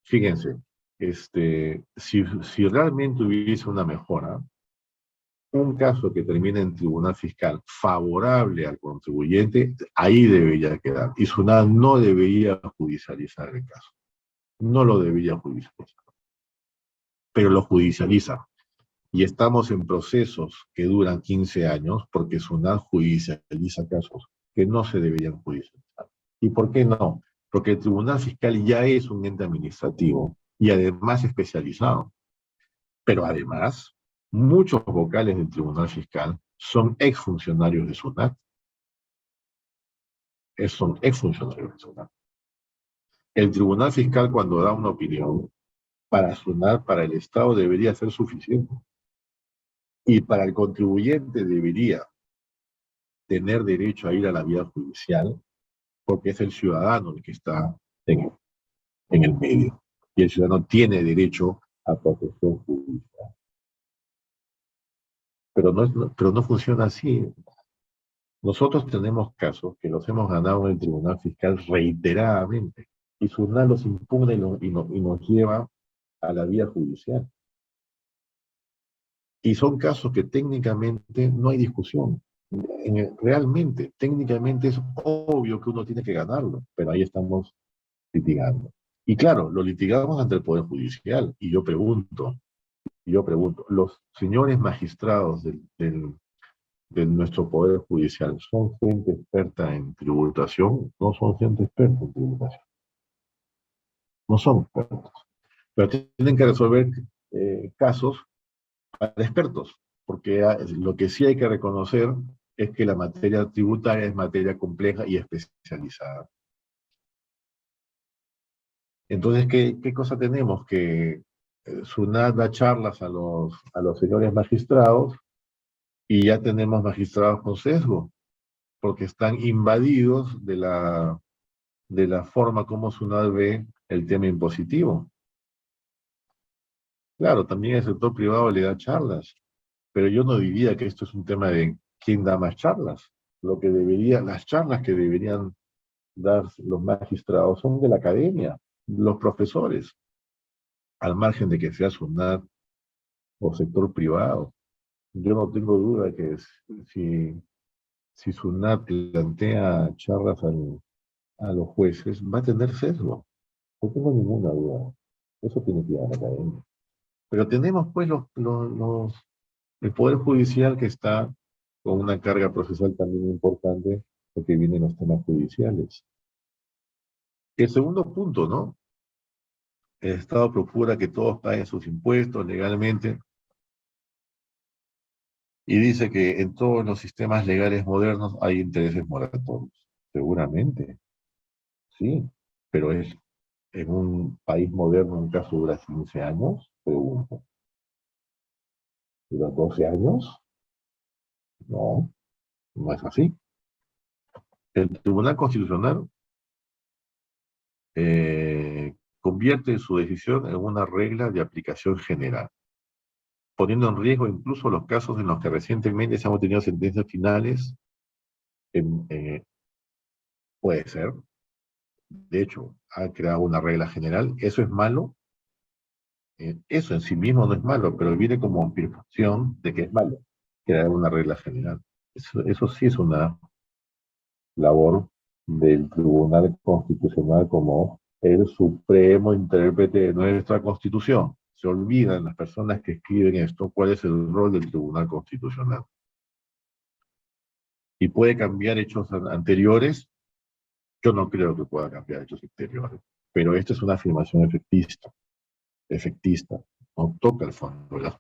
Fíjense, si realmente hubiese una mejora, un caso que termine en tribunal fiscal favorable al contribuyente, ahí debería quedar. Y SUNAT no debería judicializar el caso. No lo debería judicializar. Pero lo judicializa. Y estamos en procesos que duran 15 años porque SUNAT judicializa casos que no se deberían judicializar. ¿Y por qué no? Porque el Tribunal Fiscal ya es un ente administrativo y además especializado. Pero además, muchos vocales del Tribunal Fiscal son exfuncionarios de SUNAT. Son exfuncionarios de SUNAT. El Tribunal Fiscal, cuando da una opinión, para SUNAT, para el Estado, debería ser suficiente. Y para el contribuyente debería tener derecho a ir a la vía judicial, porque es el ciudadano el que está en el medio. Y el ciudadano tiene derecho a protección judicial. Pero no funciona así. Nosotros tenemos casos que los hemos ganado en el Tribunal Fiscal reiteradamente, y SUNAT los impugna y nos lleva a la vía judicial. Y son casos que técnicamente no hay discusión. Realmente, técnicamente es obvio que uno tiene que ganarlo, pero ahí estamos litigando. Y claro, lo litigamos ante el Poder Judicial, y yo pregunto, ¿los señores magistrados de nuestro Poder Judicial son gente experta en tributación? No son gente experta en tributación. No son expertos. Pero tienen que resolver casos para expertos, porque lo que sí hay que reconocer es que la materia tributaria es materia compleja y especializada. Entonces, ¿qué cosa tenemos? Que SUNAT da charlas a los señores magistrados y ya tenemos magistrados con sesgo, porque están invadidos de la forma como SUNAT ve el tema impositivo. Claro, también el sector privado le da charlas, pero yo no diría que esto es un tema de quién da más charlas. Las charlas que deberían dar los magistrados son de la academia, los profesores, al margen de que sea SUNAT o sector privado. Yo no tengo duda que si SUNAT plantea charlas a los jueces, va a tener sesgo. No tengo ninguna duda. Eso tiene que ir a la academia. Pero tenemos pues el Poder Judicial que está con una carga procesal también importante porque vienen los temas judiciales. El segundo punto, ¿no? El Estado procura que todos paguen sus impuestos legalmente. Y dice que en todos los sistemas legales modernos hay intereses moratorios. Seguramente, sí, pero es en un país moderno, un caso dura 15 años, pregunto. ¿Dura 12 años? No, no es así. El Tribunal Constitucional convierte su decisión en una regla de aplicación general, poniendo en riesgo incluso los casos en los que recientemente se han obtenido sentencias finales. en- eh, Puede ser, de hecho, ha creado una regla general. ¿Eso es malo? Eso en sí mismo no es malo, pero viene como afirmación de que es malo crear una regla general. Eso sí es una labor del Tribunal Constitucional como el supremo intérprete de nuestra Constitución. Se olvidan las personas que escriben esto cuál es el rol del Tribunal Constitucional. ¿Y puede cambiar hechos anteriores? Yo no creo que pueda cambiar hechos anteriores, pero esta es una afirmación efectista, no toca el fondo.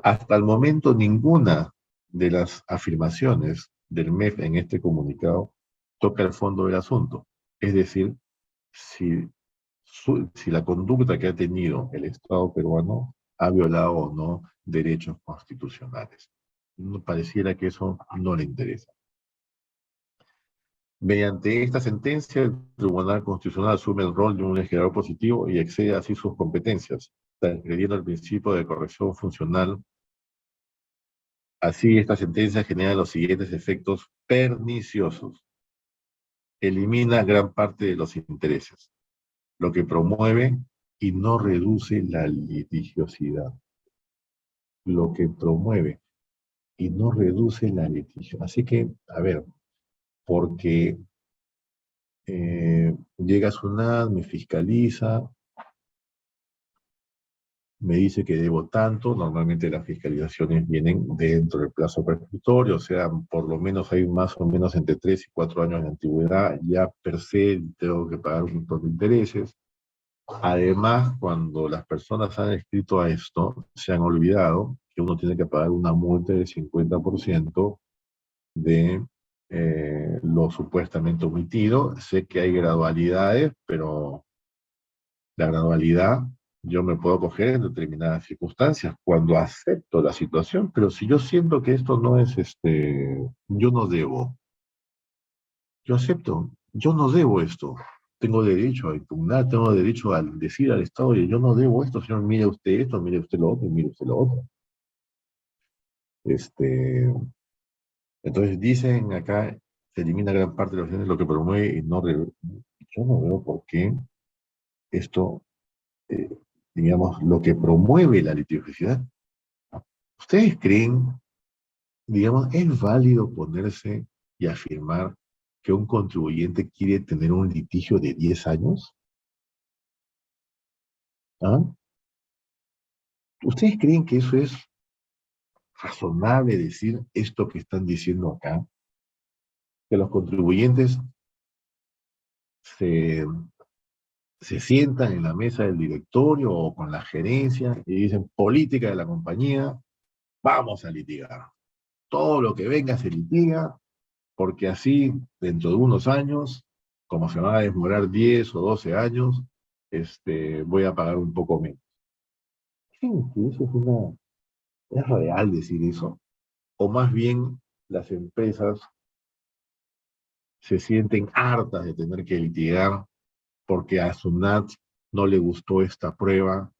Hasta el momento ninguna de las afirmaciones del MEF en este comunicado toca el fondo del asunto. Es decir, si, si la conducta que ha tenido el Estado peruano ha violado o no derechos constitucionales. No pareciera que eso no le interesa. Mediante esta sentencia, el Tribunal Constitucional asume el rol de un legislador positivo y excede así sus competencias, transgrediendo el principio de corrección funcional. Así, esta sentencia genera los siguientes efectos perniciosos. Elimina gran parte de los intereses, lo que promueve y no reduce la litigiosidad. Lo que promueve y no reduce la litigiosidad. Así que, a ver, porque llega SUNAT, me fiscaliza, me dice que debo tanto. Normalmente las fiscalizaciones vienen dentro del plazo prescriptorio, o sea, por lo menos hay más o menos entre 3 y 4 años de antigüedad, ya per se tengo que pagar un montón de intereses. Además, cuando las personas han escrito a esto, se han olvidado que uno tiene que pagar una multa del 50% de lo supuestamente omitido. Sé que hay gradualidades, pero la gradualidad yo me puedo coger en determinadas circunstancias cuando acepto la situación, pero si yo siento que esto no es, yo no debo, yo acepto, yo no debo esto. Tengo derecho a impugnar, tengo derecho a decir al Estado, oye, yo no debo esto, señor, mire usted esto, mire usted lo otro, mire usted lo otro. Este, entonces dicen acá, se elimina gran parte de los bienes, lo que promueve y no... Yo no veo por qué esto, eh, digamos, lo que promueve la litigiosidad. ¿Ustedes creen, digamos, es válido ponerse y afirmar que un contribuyente quiere tener un litigio de 10 años? ¿Ah? ¿Ustedes creen que eso es razonable decir esto que están diciendo acá? Que los contribuyentes se, se sientan en la mesa del directorio o con la gerencia y dicen, política de la compañía, vamos a litigar. Todo lo que venga se litiga, porque así, dentro de unos años, como se van a demorar 10 o 12 años, voy a pagar un poco menos. ¿Creen que eso es real decir eso? O más bien las empresas se sienten hartas de tener que litigar porque a SUNAT no le gustó esta prueba,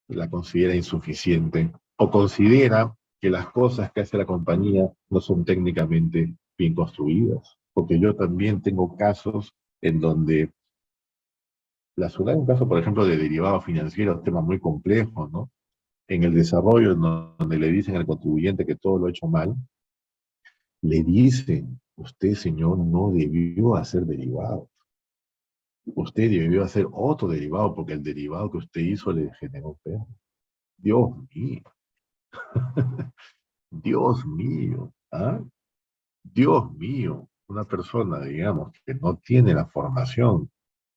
la considera insuficiente, o considera que las cosas que hace la compañía no son técnicamente bien construidas. Porque yo también tengo casos en donde la SUNAT, un caso, por ejemplo, de derivados financieros, temas muy complejos, ¿no? En el desarrollo, donde le dicen al contribuyente que todo lo ha hecho mal, le dicen, usted, señor, no debió hacer derivados. Usted debió hacer otro derivado porque el derivado que usted hizo le generó pérdida. Dios mío, Dios mío, ¿ah? Dios mío, una persona, digamos, que no tiene la formación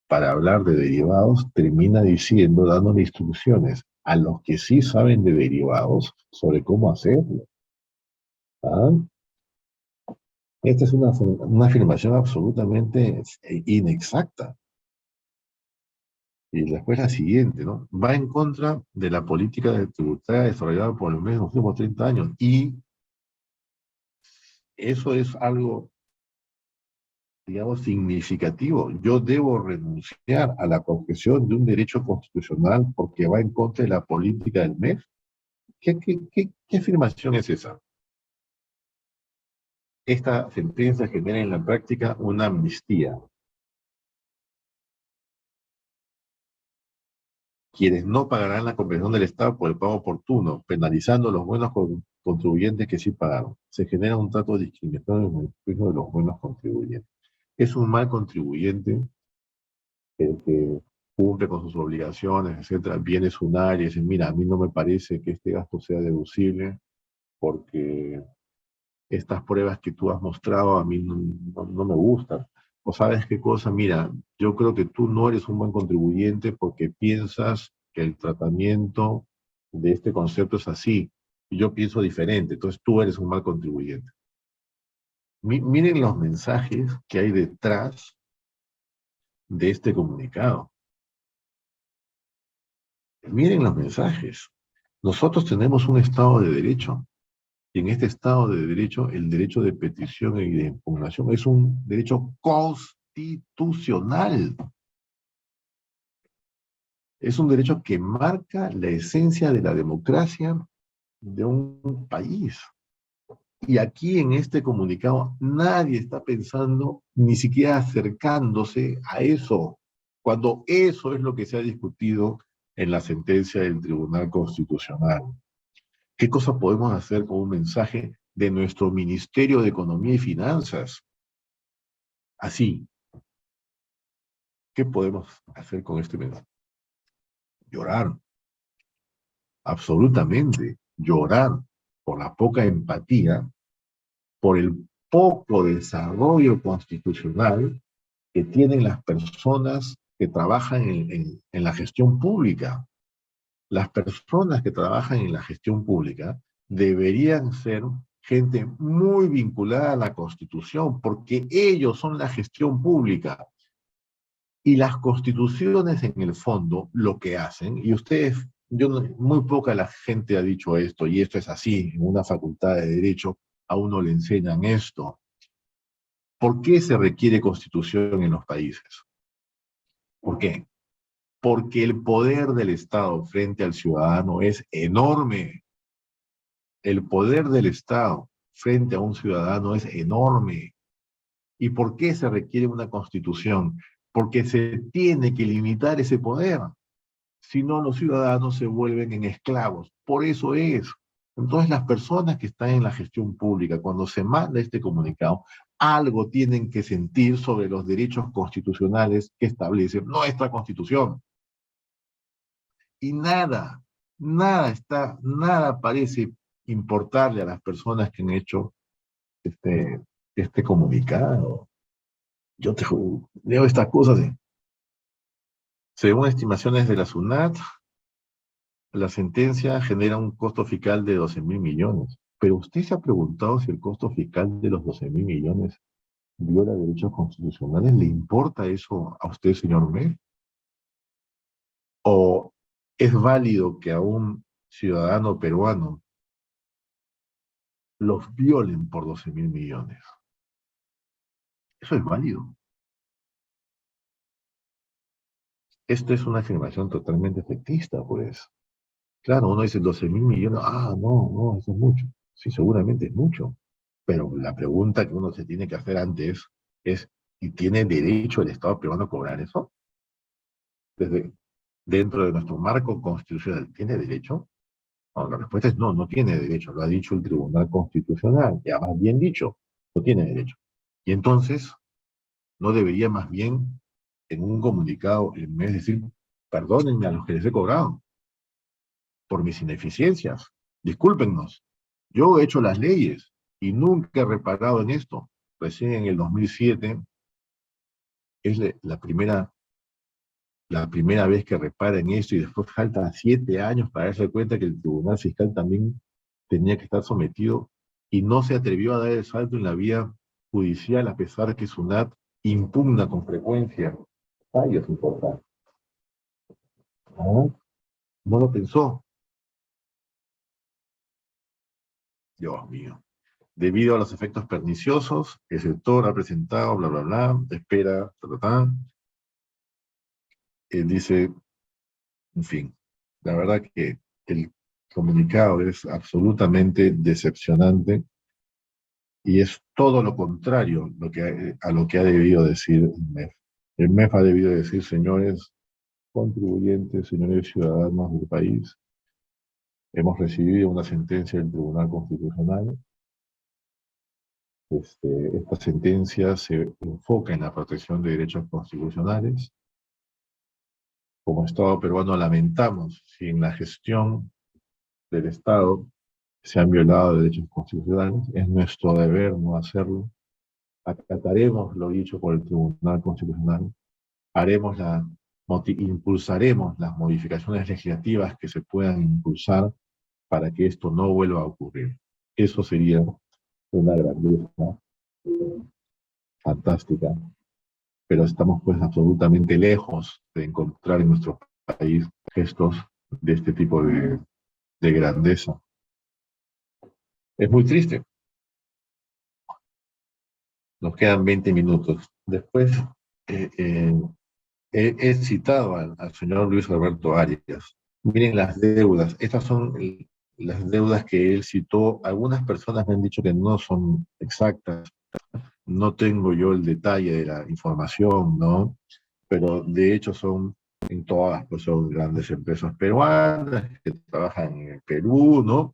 para hablar de derivados, termina diciendo, dándole instrucciones a los que sí saben de derivados sobre cómo hacerlo. ¿Ah? Esta es una afirmación absolutamente inexacta. Y después la siguiente, ¿no? Va en contra de la política tributaria desarrollada por lo menos los últimos 30 años. Y eso es algo, digamos, significativo. Yo debo renunciar a la concesión de un derecho constitucional porque va en contra de la política del MEF. ¿Qué afirmación es esa? Esta sentencia genera en la práctica una amnistía. Quienes no pagarán la compensación del Estado por el pago oportuno, penalizando a los buenos contribuyentes que sí pagaron. Se genera un trato discriminatorio en el juicio de los buenos contribuyentes. Es un mal contribuyente el que cumple con sus obligaciones, etcétera, viene su área y dice, mira, a mí no me parece que este gasto sea deducible porque estas pruebas que tú has mostrado a mí no me gustan. O sabes qué cosa, mira, yo creo que tú no eres un buen contribuyente porque piensas que el tratamiento de este concepto es así, y yo pienso diferente, entonces tú eres un mal contribuyente. Miren los mensajes que hay detrás de este comunicado. Miren los mensajes. Nosotros tenemos un Estado de Derecho. Y en este Estado de Derecho, el derecho de petición y de impugnación es un derecho constitucional. Es un derecho que marca la esencia de la democracia de un país. Y aquí en este comunicado nadie está pensando, ni siquiera acercándose a eso, cuando eso es lo que se ha discutido en la sentencia del Tribunal Constitucional. ¿Qué cosa podemos hacer con un mensaje de nuestro Ministerio de Economía y Finanzas? Así, ¿qué podemos hacer con este mensaje? Llorar, absolutamente, llorar por la poca empatía, por el poco desarrollo constitucional que tienen las personas que trabajan en la gestión pública. Las personas que trabajan en la gestión pública deberían ser gente muy vinculada a la Constitución, porque ellos son la gestión pública. Y las constituciones, en el fondo, lo que hacen, y ustedes, muy poca la gente ha dicho esto, y esto es así, en una facultad de Derecho, a uno le enseñan esto. ¿Por qué se requiere constitución en los países? ¿Por qué? Porque el poder del Estado frente al ciudadano es enorme. El poder del Estado frente a un ciudadano es enorme. ¿Y por qué se requiere una constitución? Porque se tiene que limitar ese poder. Si no, los ciudadanos se vuelven en esclavos. Por eso es. Entonces, las personas que están en la gestión pública, cuando se manda este comunicado, algo tienen que sentir sobre los derechos constitucionales que establece nuestra Constitución. Y nada parece importarle a las personas que han hecho este comunicado. Yo leo estas cosas. Según estimaciones de la SUNAT, la sentencia genera un costo fiscal de 12.000 millones. Pero usted se ha preguntado si el costo fiscal de los 12.000 millones viola derechos constitucionales. ¿Le importa eso a usted, señor May? ¿O es válido que a un ciudadano peruano los violen por 12.000 millones? Eso es válido. Esto es una afirmación totalmente efectista, pues. Claro, uno dice 12.000 millones, no, eso es mucho. Sí, seguramente es mucho. Pero la pregunta que uno se tiene que hacer antes es, ¿y tiene derecho el Estado peruano a cobrar eso? Desde dentro de nuestro marco constitucional, ¿tiene derecho? No, la respuesta es no, no tiene derecho. Lo ha dicho el Tribunal Constitucional. Ya más bien dicho, no tiene derecho. Y entonces, ¿no debería más bien en un comunicado, en vez de decir, perdónenme a los que les he cobrado por mis ineficiencias, discúlpennos, yo he hecho las leyes y nunca he reparado en esto? Recién en el 2007 es la primera vez que repara en esto y después faltan 7 años para darse cuenta que el Tribunal Fiscal también tenía que estar sometido y no se atrevió a dar el salto en la vía judicial a pesar de que SUNAT impugna con frecuencia fallos importantes. No, no lo pensó. Dios mío. Debido a los efectos perniciosos, el sector ha presentado, bla, bla, bla, espera, ta, ta, ta. Dice, en fin, la verdad que el comunicado es absolutamente decepcionante y es todo lo contrario a lo que ha debido decir el MEF. El MEF ha debido decir, señores contribuyentes, señores ciudadanos del país, hemos recibido una sentencia del Tribunal Constitucional. Esta sentencia se enfoca en la protección de derechos constitucionales. Como Estado peruano lamentamos si en la gestión del Estado se han violado derechos constitucionales. Es nuestro deber no hacerlo. Acataremos lo dicho por el Tribunal Constitucional. Impulsaremos las modificaciones legislativas que se puedan impulsar para que esto no vuelva a ocurrir. Eso sería una grandeza fantástica, pero estamos pues absolutamente lejos de encontrar en nuestro país gestos de este tipo de grandeza. Es muy triste. Nos quedan 20 minutos. Después he citado al señor Luis Alberto Arias. Miren las deudas. Estas son las deudas que él citó. Algunas personas me han dicho que no son exactas. No tengo yo el detalle de la información, ¿no? Pero de hecho son en todas, pues son grandes empresas peruanas que trabajan en el Perú, ¿no?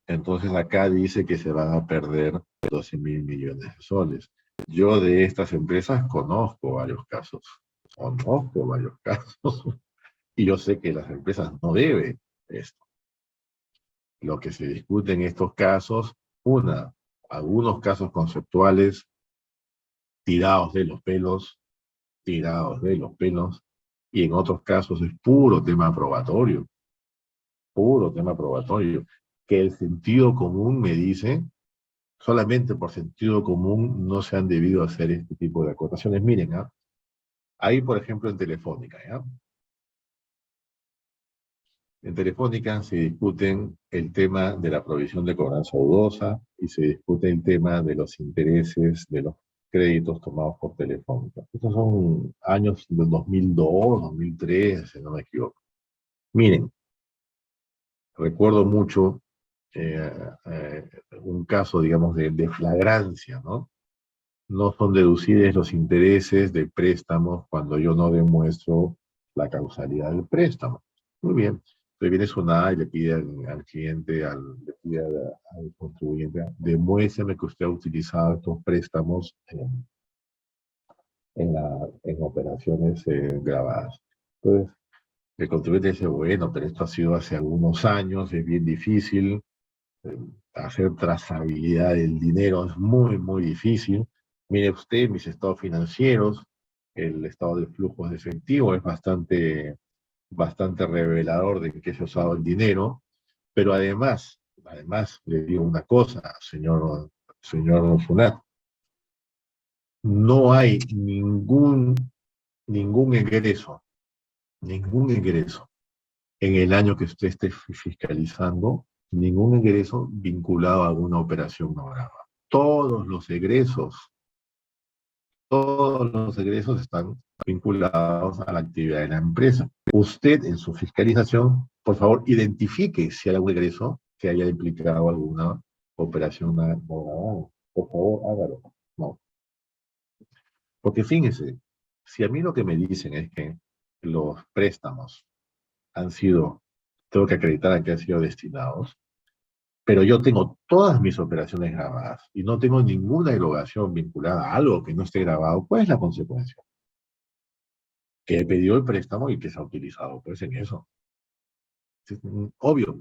Entonces acá dice que se van a perder 12.000 millones de soles. Yo de estas empresas conozco varios casos, y yo sé que las empresas no deben esto. Lo que se discute en estos casos, algunos casos conceptuales tirados de los pelos, y en otros casos es puro tema probatorio, que el sentido común me dice, solamente por sentido común no se han debido hacer este tipo de acotaciones. Miren, ahí por ejemplo en Telefónica, ¿ya? En Telefónica se discuten el tema de la provisión de cobranza dudosa y se discute el tema de los intereses de los créditos tomados por Telefónica. Estos son años del 2002, 2003, si no me equivoco. Miren, recuerdo mucho eh, un caso, digamos, de flagrancia, ¿no? No son deducibles los intereses de préstamos cuando yo no demuestro la causalidad del préstamo. Muy bien. Entonces viene SUNAT y le pide al cliente, le pide al contribuyente, demuéstrame que usted ha utilizado estos préstamos en operaciones grabadas. Entonces, el contribuyente dice, bueno, pero esto ha sido hace algunos años, es bien difícil, eh, hacer trazabilidad del dinero es muy, muy difícil. Mire usted, mis estados financieros, el estado de flujos de efectivo es bastante revelador de en qué se ha usado el dinero, pero además le digo una cosa, señor Funat, no hay ningún ingreso en el año que usted esté fiscalizando, ningún ingreso vinculado a alguna operación no grabada. Todos los egresos están vinculados a la actividad de la empresa. Usted en su fiscalización, por favor, identifique si hay algún egreso que haya implicado alguna operación no grabada. Por favor, hágalo. No. Porque fíjese, si a mí lo que me dicen es que los préstamos tengo que acreditar a que han sido destinados, pero yo tengo todas mis operaciones grabadas y no tengo ninguna erogación vinculada a algo que no esté grabado, ¿cuál es la consecuencia? Que he pedido el préstamo y que se ha utilizado pues en eso. Es obvio.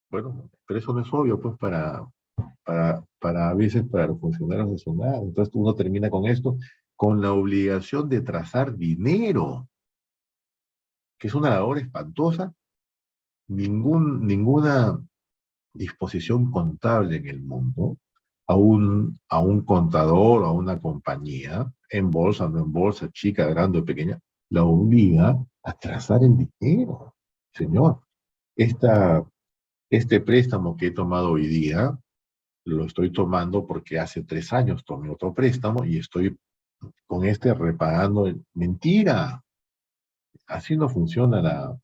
Bueno, pero eso no es obvio pues para a veces para los funcionarios de SUNAT. Entonces uno termina con esto, con la obligación de trazar dinero, que es una labor espantosa. Ninguna disposición contable en el mundo a un contador o a una compañía, en bolsa, no en bolsa, chica, grande o pequeña, la obliga a trazar el dinero. Señor, este préstamo que he tomado hoy día, lo estoy tomando porque hace 3 años tomé otro préstamo y estoy con este repagando. Mentira, así no funciona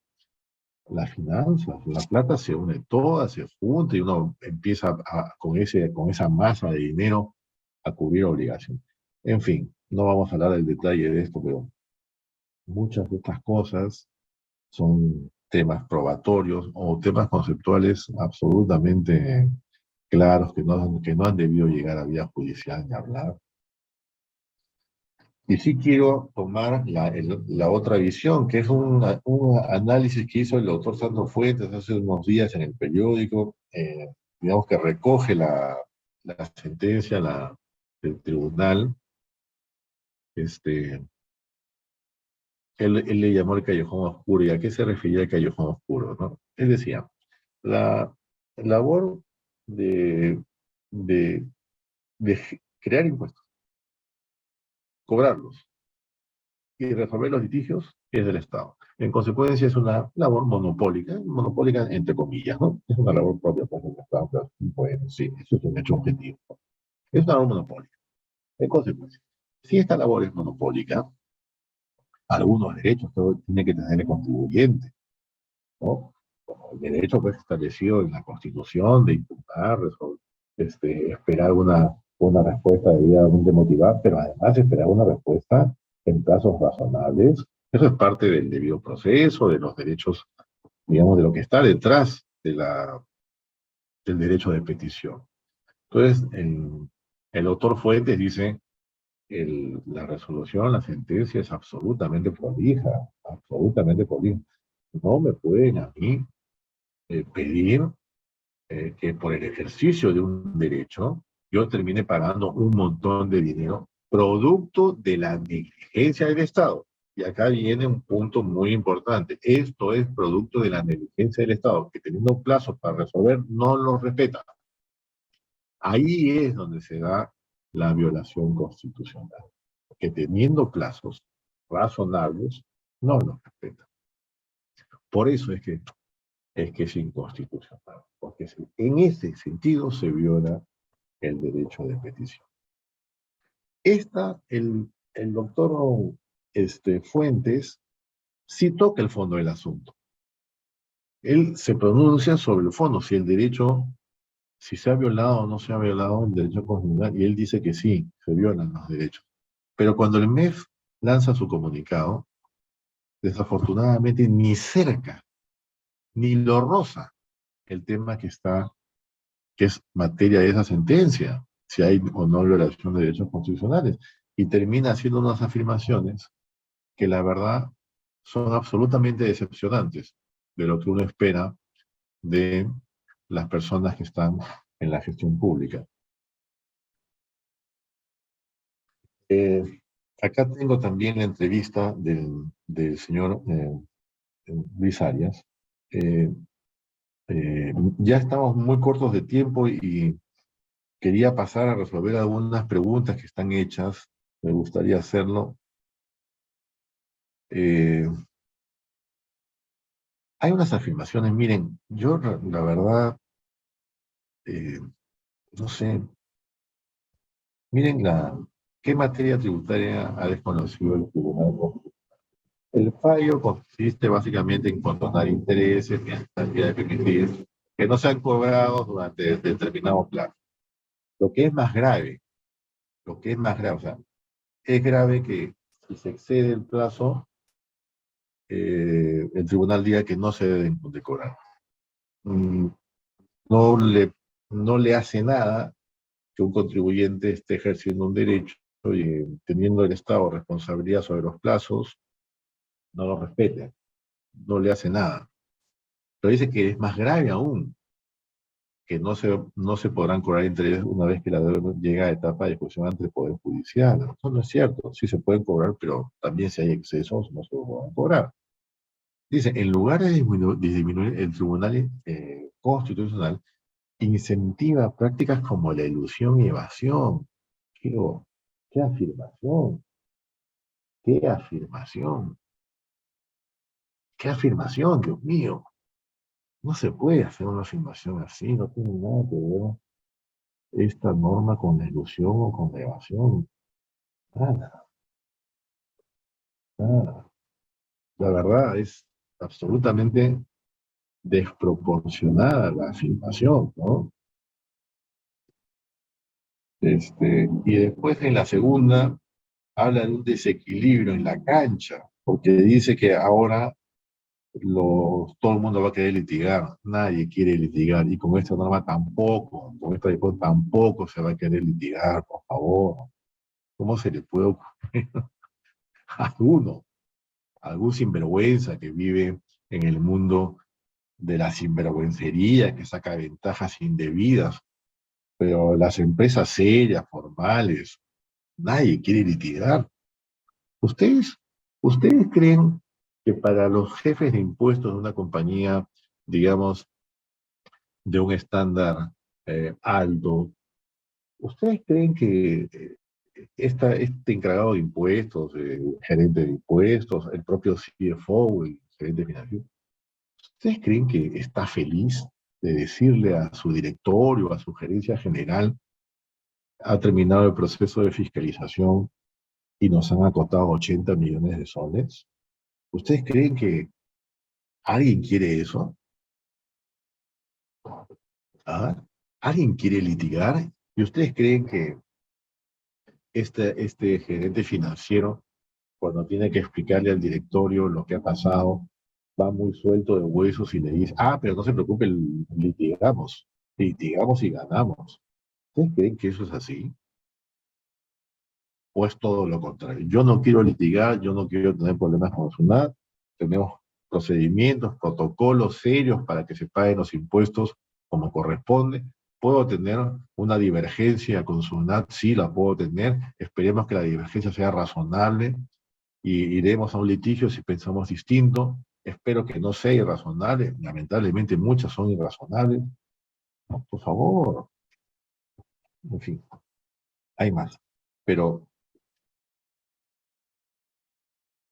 las finanzas. La plata se une toda, se junta y uno empieza con esa masa de dinero a cubrir obligaciones. En fin, no vamos a hablar del detalle de esto, pero muchas de estas cosas son temas probatorios o temas conceptuales absolutamente claros que no han debido llegar a vía judicial ni hablar. Y sí quiero tomar la otra visión, que es un análisis que hizo el doctor Sandro Fuentes hace unos días en el periódico, digamos que recoge la sentencia del tribunal. Él le llamó el callejón oscuro. ¿Y a qué se refería el callejón oscuro, no? Él decía, la labor de, de, de crear impuestos, cobrarlos y resolver los litigios es del Estado. En consecuencia, es una labor monopólica entre comillas, ¿no? Es una labor propia por el Estado, pero bueno, sí, eso es un hecho objetivo. Es una labor monopólica. En consecuencia, si esta labor es monopólica, algunos derechos tiene que tener el contribuyente, ¿no? Como el derecho pues, establecido en la Constitución de impugnar, esperar una respuesta debidamente motivada, pero además esperar una respuesta en plazos razonables. Eso es parte del debido proceso, de los derechos, digamos, de lo que está detrás del derecho de petición. Entonces, el autor Fuentes dice, la resolución, la sentencia es absolutamente prolija, absolutamente prolija. No me pueden a mí pedir que por el ejercicio de un derecho yo termine pagando un montón de dinero producto de la negligencia del Estado. Y acá viene un punto muy importante. Esto es producto de la negligencia del Estado, que teniendo plazos para resolver no los respeta. Ahí es donde se da la violación constitucional, que teniendo plazos razonables no los respeta. Por eso es que es inconstitucional, porque en ese sentido se viola el derecho de petición. El doctor Fuentes sí toca el fondo del asunto. Él se pronuncia sobre el fondo, si se ha violado o no se ha violado el derecho constitucional, y él dice que sí, se violan los derechos. Pero cuando el MEF lanza su comunicado, desafortunadamente ni cerca, ni lo roza el tema que es materia de esa sentencia, si hay o no violación de derechos constitucionales, y termina haciendo unas afirmaciones que la verdad son absolutamente decepcionantes de lo que uno espera de las personas que están en la gestión pública. Acá tengo también la entrevista del señor Luis Arias. Ya estamos muy cortos de tiempo y quería pasar a resolver algunas preguntas que están hechas. Me gustaría hacerlo. Hay unas afirmaciones, miren, yo la verdad, no sé, miren qué materia tributaria ha desconocido el Tribunal Constitucional. El fallo consiste básicamente en condonar intereses en cantidad de permitidos que no sean cobrados durante determinado plazo. Lo que es más grave, o sea, es grave que si se excede el plazo, el tribunal diga que no se deben de cobrar. No le hace nada que un contribuyente esté ejerciendo un derecho y teniendo el Estado responsabilidad sobre los plazos, no lo respete, no le hace nada. Pero dice que es más grave aún, que no se podrán cobrar intereses una vez que la deuda llega a etapa de ejecución ante el Poder Judicial. Eso no es cierto, sí se pueden cobrar, pero también si hay excesos no se pueden cobrar. Dice, en lugar de disminuir el Tribunal Constitucional, incentiva prácticas como la ilusión y evasión. Digo, ¿qué afirmación? ¿Qué afirmación? ¿Qué afirmación, Dios mío? No se puede hacer una afirmación así, no tiene nada que ver esta norma con la ilusión o con la evasión. Nada, nada. La verdad es absolutamente desproporcionada la afirmación, ¿no? Y después en la segunda habla de un desequilibrio en la cancha, porque dice que ahora todo el mundo va a querer litigar, nadie quiere litigar, y con esta norma tampoco, con esta disposición tampoco se va a querer litigar, por favor. ¿Cómo se le puede ocurrir a alguno, a algún sinvergüenza que vive en el mundo de la sinvergüencería, que saca ventajas indebidas, pero las empresas serias, formales, nadie quiere litigar? ¿Ustedes, ustedes creen que para los jefes de impuestos de una compañía, digamos, de un estándar alto, ustedes creen que este encargado de impuestos, gerente de impuestos, el propio CFO, el gerente financiero, ustedes creen que está feliz de decirle a su directorio, a su gerencia general, ha terminado el proceso de fiscalización y nos han acotado 80 millones de soles? ¿Ustedes creen que alguien quiere eso? ¿Ah? ¿Alguien quiere litigar? ¿Y ustedes creen que este gerente financiero, cuando tiene que explicarle al directorio lo que ha pasado, va muy suelto de huesos y le dice, pero no se preocupe, litigamos y ganamos? ¿Ustedes creen que eso es así? ¿O es todo lo contrario? Yo no quiero litigar, yo no quiero tener problemas con SUNAT, tenemos procedimientos, protocolos serios para que se paguen los impuestos como corresponde. ¿Puedo tener una divergencia con SUNAT? Sí, la puedo tener. Esperemos que la divergencia sea razonable y iremos a un litigio si pensamos distinto. Espero que no sea irrazonable. Lamentablemente muchas son irrazonables. No, por favor. En fin, hay más. Pero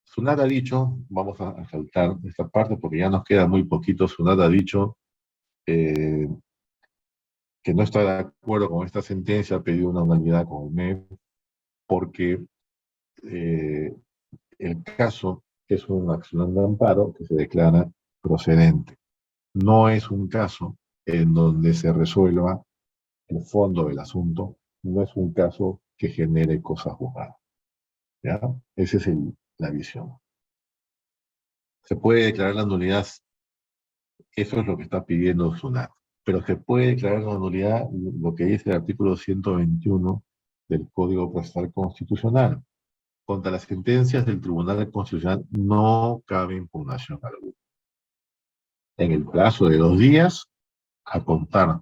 Sunat ha dicho, vamos a saltar esta parte porque ya nos queda muy poquito. Sunat ha dicho eh, que no está de acuerdo con esta sentencia, ha pedido una unanimidad con el MEF, porque eh, el caso es una acción de amparo que se declara procedente. No es un caso en donde se resuelva el fondo del asunto, no es un caso que genere cosas juzgadas. ¿Ya? Esa es la visión. Se puede declarar la nulidad. Eso es lo que está pidiendo SUNAT. Pero se puede declarar la nulidad lo que dice el artículo 121 del Código Procesal Constitucional. Contra las sentencias del Tribunal Constitucional no cabe impugnación alguna. En el plazo de 2 días, a contar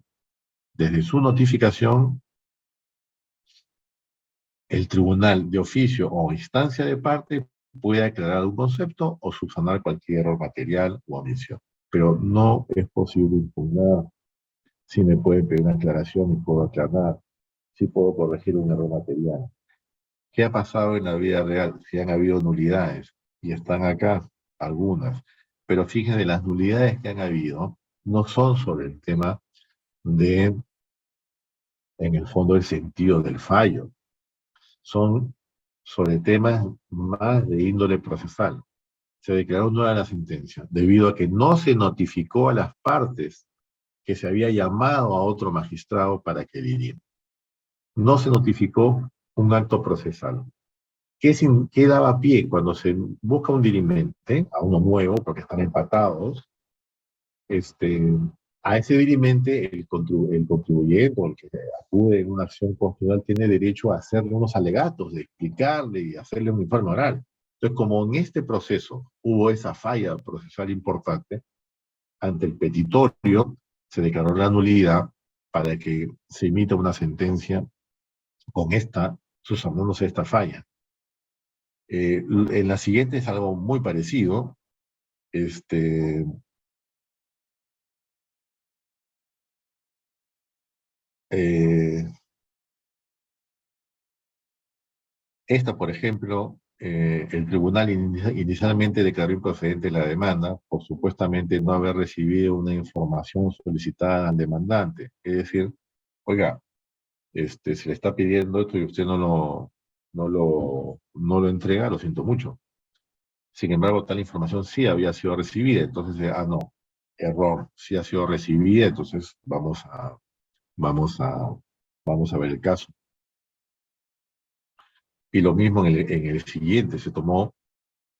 desde su notificación, el tribunal de oficio o instancia de parte puede aclarar un concepto o subsanar cualquier error material o omisión. Pero no es posible impugnar. Si me pueden pedir una aclaración y puedo aclarar, si puedo corregir un error material. ¿Qué ha pasado en la vida real? Si han habido nulidades, y están acá algunas, pero fíjense, las nulidades que han habido no son sobre el tema de, en el fondo, el sentido del fallo, son sobre temas más de índole procesal. Se declaró nula la sentencia, debido a que no se notificó a las partes que se había llamado a otro magistrado para que diriman. No se notificó un acto procesal. ¿Qué daba pie cuando se busca un dirimente, a uno nuevo, porque están empatados? A ese dirimente el contribuyente o el que acude en una acción constitucional tiene derecho a hacerle unos alegatos, de explicarle y hacerle un informe oral. Entonces, como en este proceso hubo esa falla procesal importante, ante el petitorio se declaró la nulidad para que se emita una sentencia con subsanándose esta falla. En la siguiente es algo muy parecido. Eh, Esta, por ejemplo, el tribunal inicialmente declaró improcedente la demanda por supuestamente no haber recibido una información solicitada al demandante. Es decir, oiga, se le está pidiendo esto y usted no lo entrega, lo siento mucho. Sin embargo, tal información sí había sido recibida. Entonces, no, error, sí ha sido recibida, entonces vamos a, vamos a ver el caso. Y lo mismo en el siguiente, se tomó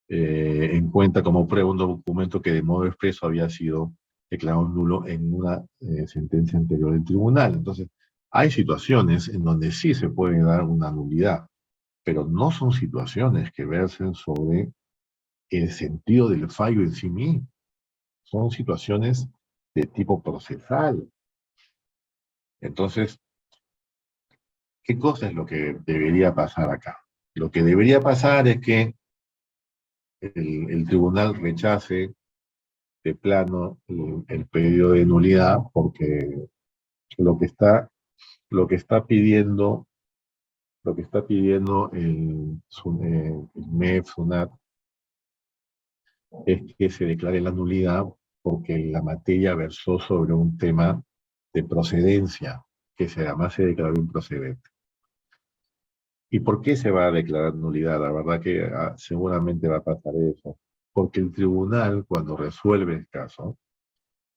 en cuenta como prueba un documento que de modo expreso había sido declarado nulo en una sentencia anterior del tribunal. Entonces, hay situaciones en donde sí se puede dar una nulidad, pero no son situaciones que versen sobre el sentido del fallo en sí mismo. Son situaciones de tipo procesal. Entonces, ¿qué cosa es lo que debería pasar acá? Lo que debería pasar es que el tribunal rechace de plano el pedido de nulidad porque lo que está, lo que está pidiendo, lo que está pidiendo el MEF, SUNAT, es que se declare la nulidad porque la materia versó sobre un tema de procedencia, que además se declaró improcedente. ¿Y por qué se va a declarar nulidad? La verdad que seguramente va a pasar eso. Porque el tribunal, cuando resuelve el caso,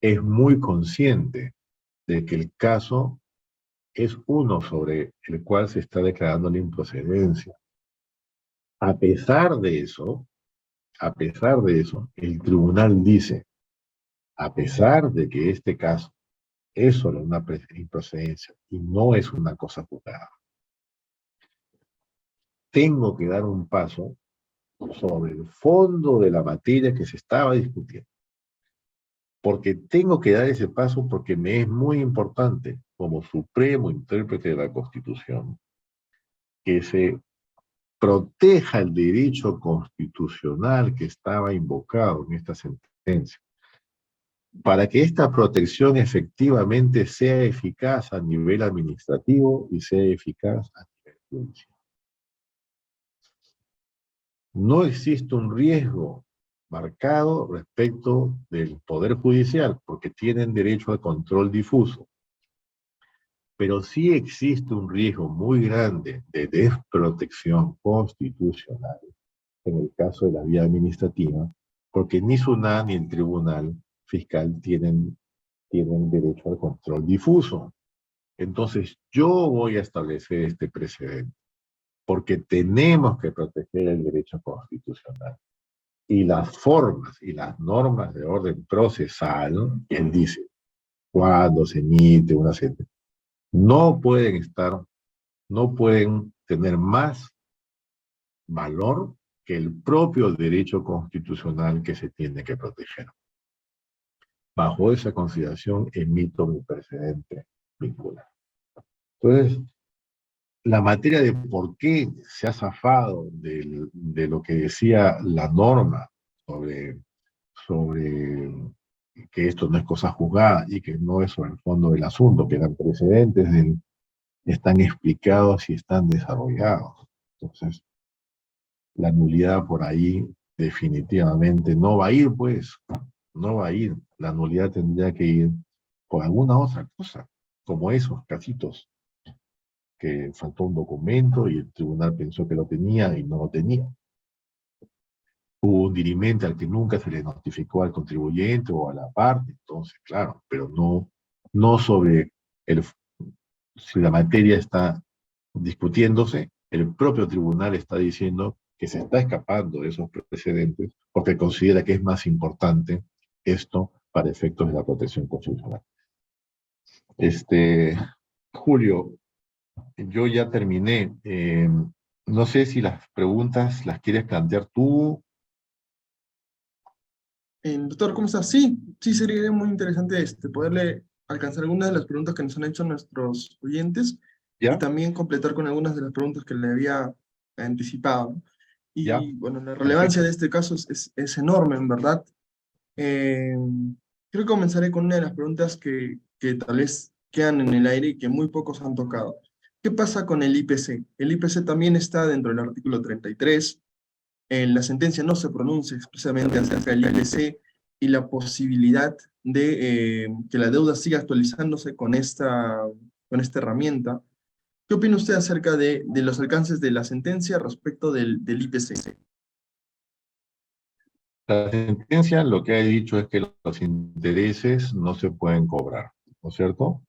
es muy consciente de que el caso es uno sobre el cual se está declarando la improcedencia. A pesar de eso, el tribunal dice, a pesar de que este caso es solo una improcedencia y no es una cosa juzgada, tengo que dar un paso sobre el fondo de la materia que se estaba discutiendo. Porque tengo que dar ese paso porque me es muy importante, como supremo intérprete de la Constitución, que se proteja el derecho constitucional que estaba invocado en esta sentencia, para que esta protección efectivamente sea eficaz a nivel administrativo y sea eficaz a nivel judicial. No existe un riesgo marcado respecto del Poder Judicial, porque tienen derecho al control difuso, pero sí existe un riesgo muy grande de desprotección constitucional en el caso de la vía administrativa, porque ni SUNAT ni el Tribunal Fiscal tienen derecho al control difuso. Entonces, yo voy a establecer este precedente, porque tenemos que proteger el derecho constitucional. Y las formas y las normas de orden procesal, él dice, cuando se emite una sentencia, no pueden tener más valor que el propio derecho constitucional que se tiene que proteger. Bajo esa consideración, emito mi precedente vinculante. Entonces, la materia de por qué se ha zafado de lo que decía la norma sobre que esto no es cosa juzgada y que no es sobre el fondo del asunto, que eran precedentes, están explicados y están desarrollados. Entonces, la nulidad por ahí definitivamente no va a ir, pues, no va a ir. La nulidad tendría que ir por alguna otra cosa, como esos casitos, que faltó un documento y el tribunal pensó que lo tenía y no lo tenía. Hubo un dirimente al que nunca se le notificó al contribuyente o a la parte, entonces, claro, pero no sobre si la materia está discutiéndose, el propio tribunal está diciendo que se está escapando de esos precedentes porque considera que es más importante esto para efectos de la protección constitucional. Julio, yo ya terminé. No sé si las preguntas las quieres plantear tú. Doctor, ¿cómo estás? Sí, sí, sería muy interesante poderle alcanzar algunas de las preguntas que nos han hecho nuestros oyentes y ¿Ya? también completar con algunas de las preguntas que le había anticipado. ¿Ya? Y bueno, la relevancia Perfecto. de este caso es enorme, en verdad. Eh, Creo que comenzaré con una de las preguntas que tal vez quedan en el aire y que muy pocos han tocado. ¿Qué pasa con el IPC? El IPC también está dentro del artículo 33. En la sentencia no se pronuncia expresamente acerca del IPC y la posibilidad de que la deuda siga actualizándose con esta herramienta. ¿Qué opina usted acerca de los alcances de la sentencia respecto del IPC? La sentencia lo que ha dicho es que los intereses no se pueden cobrar, ¿no es cierto?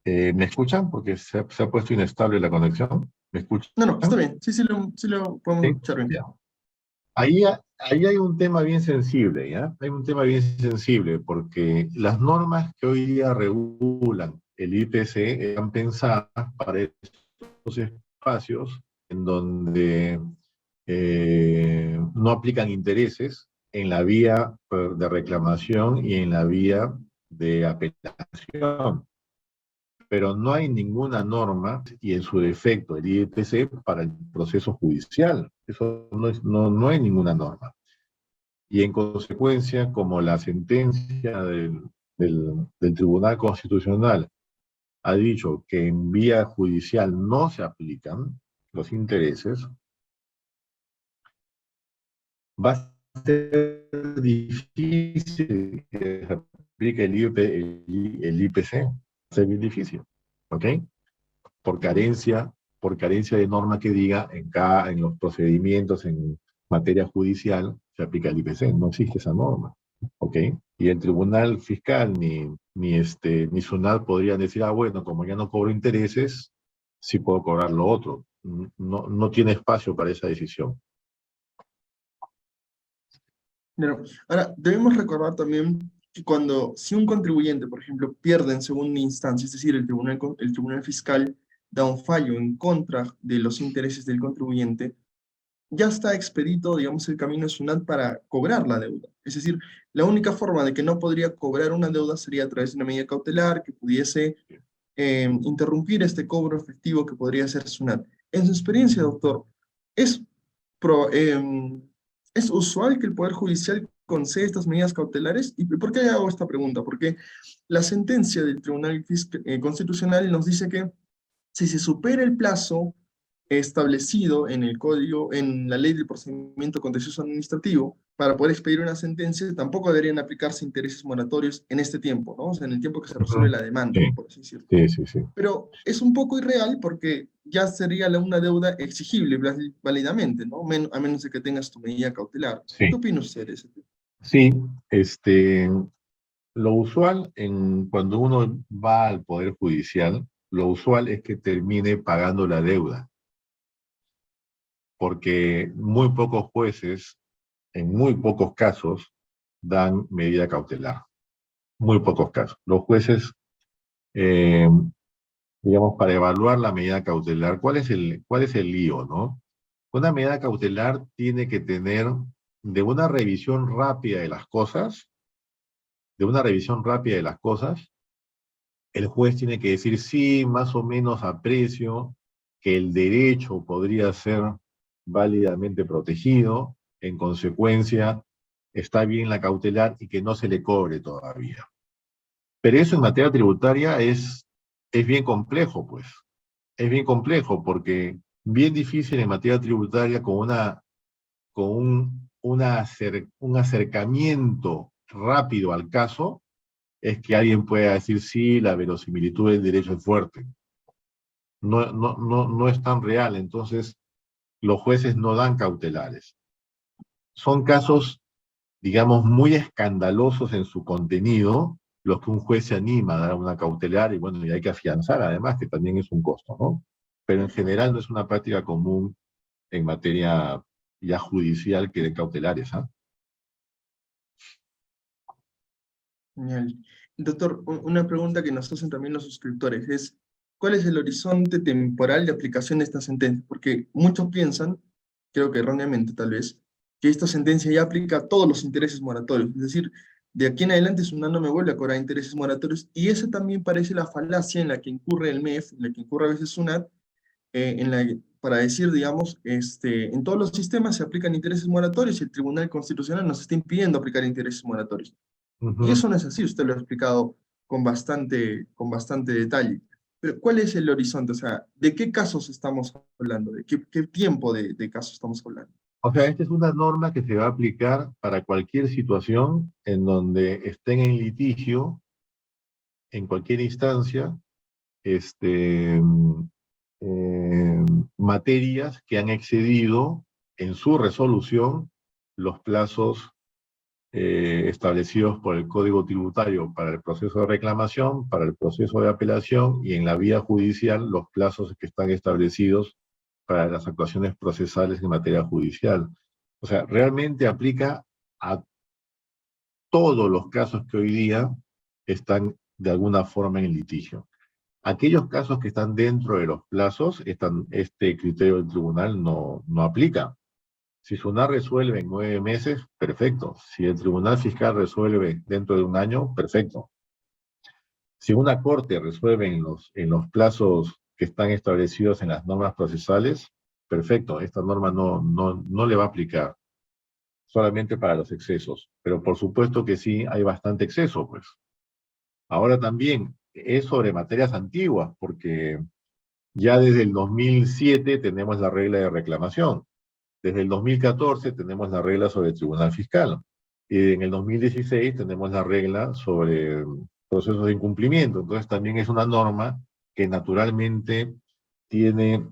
¿Me escuchan? Porque se ha puesto inestable la conexión. ¿Me escuchan? No, está bien. Sí lo podemos Sí, escuchar bien. ya. Ahí hay un tema bien sensible, ¿ya? Hay un tema bien sensible, porque las normas que hoy día regulan el IPC están pensadas para estos espacios en donde no aplican intereses en la vía de reclamación y en la vía de apelación. Pero no hay ninguna norma, y en su defecto el IPC, para el proceso judicial. Eso no hay ninguna norma. Y en consecuencia, como la sentencia del Tribunal Constitucional ha dicho que en vía judicial no se aplican los intereses, va a ser difícil que se aplique el IPC. Va a ser bien difícil, ¿ok? Por carencia de norma que diga en los procedimientos en materia judicial se aplica el IPC, no existe esa norma, ¿ok? Y el Tribunal Fiscal ni SUNAT podrían decir, bueno, como ya no cobro intereses, sí puedo cobrar lo otro. No tiene espacio para esa decisión. Pero, ahora, debemos recordar también que si un contribuyente, por ejemplo, pierde en segunda instancia, es decir, el tribunal fiscal da un fallo en contra de los intereses del contribuyente, ya está expedito, digamos, el camino de SUNAT para cobrar la deuda. Es decir, la única forma de que no podría cobrar una deuda sería a través de una medida cautelar que pudiese interrumpir este cobro efectivo que podría hacer SUNAT. En su experiencia, doctor, ¿es, pro- em, ¿es usual que el Poder Judicial conceda estas medidas cautelares? ¿Y por qué hago esta pregunta? Porque la sentencia del Tribunal Constitucional nos dice que si se supera el plazo establecido en el código, en la ley del procedimiento contencioso administrativo, para poder expedir una sentencia, tampoco deberían aplicarse intereses moratorios en este tiempo, ¿no? O sea, en el tiempo que se resuelve Ujú. la demanda, Sí, por así decirlo. sí. Pero es un poco irreal porque ya sería una deuda exigible válidamente, ¿no? A menos de que tengas tu medida cautelar. ¿Qué Sí, opina usted de ese tema? sí, lo usual cuando uno va al Poder Judicial, lo usual es que termine pagando la deuda, porque muy pocos jueces, en muy pocos casos, dan medida cautelar. Muy pocos casos. Los jueces, eh, digamos, para evaluar la medida cautelar, cuál es el lío, no? Una medida cautelar tiene que tener de una revisión rápida de las cosas, de una revisión rápida de las cosas, el juez tiene que decir, sí, más o menos aprecio que el derecho podría ser válidamente protegido, en consecuencia, está bien la cautelar y que no se le cobre todavía. Pero eso en materia tributaria es bien complejo, pues. Es bien complejo porque bien difícil en materia tributaria un acercamiento rápido al caso es que alguien pueda decir sí, la verosimilitud del derecho es fuerte. No es tan real, entonces los jueces no dan cautelares. Son casos, digamos, muy escandalosos en su contenido, los que un juez se anima a dar una cautelar, y bueno, y hay que afianzar además, que también es un costo, ¿no? Pero en general no es una práctica común en materia ya judicial que den cautelares, ¿ah? Genial. Doctor, una pregunta que nos hacen también los suscriptores es, ¿cuál es el horizonte temporal de aplicación de esta sentencia? Porque muchos piensan, creo que erróneamente tal vez, que esta sentencia ya aplica a todos los intereses moratorios. Es decir, de aquí en adelante SUNAT no me vuelve a cobrar intereses moratorios y esa también parece la falacia en la que incurre el MEF, en la que incurre a veces SUNAT, para decir, digamos, en todos los sistemas se aplican intereses moratorios y el Tribunal Constitucional nos está impidiendo aplicar intereses moratorios. Y Ujú. eso no es así, usted lo ha explicado con bastante detalle. Pero, ¿cuál es el horizonte? O sea, ¿de qué casos estamos hablando? ¿De qué tiempo de casos estamos hablando? O sea, esta es una norma que se va a aplicar para cualquier situación en donde estén en litigio, en cualquier instancia, este, materias que han excedido en su resolución los plazos establecidos por el Código Tributario para el proceso de reclamación, para el proceso de apelación y en la vía judicial los plazos que están establecidos para las actuaciones procesales en materia judicial. O sea, realmente aplica a todos los casos que hoy día están de alguna forma en litigio. Aquellos casos que están dentro de los plazos, este criterio del tribunal no aplica. Si SUNAT resuelve en 9 meses, perfecto. Si el Tribunal Fiscal resuelve dentro de un año, perfecto. Si una corte resuelve en los plazos que están establecidos en las normas procesales, perfecto. Esta norma no le va a aplicar solamente para los excesos. Pero por supuesto que sí hay bastante exceso, pues. Ahora también es sobre materias antiguas, porque ya desde el 2007 tenemos la regla de reclamación. Desde el 2014 tenemos la regla sobre el Tribunal Fiscal. Y en el 2016 tenemos la regla sobre procesos de incumplimiento. Entonces también es una norma que naturalmente tiene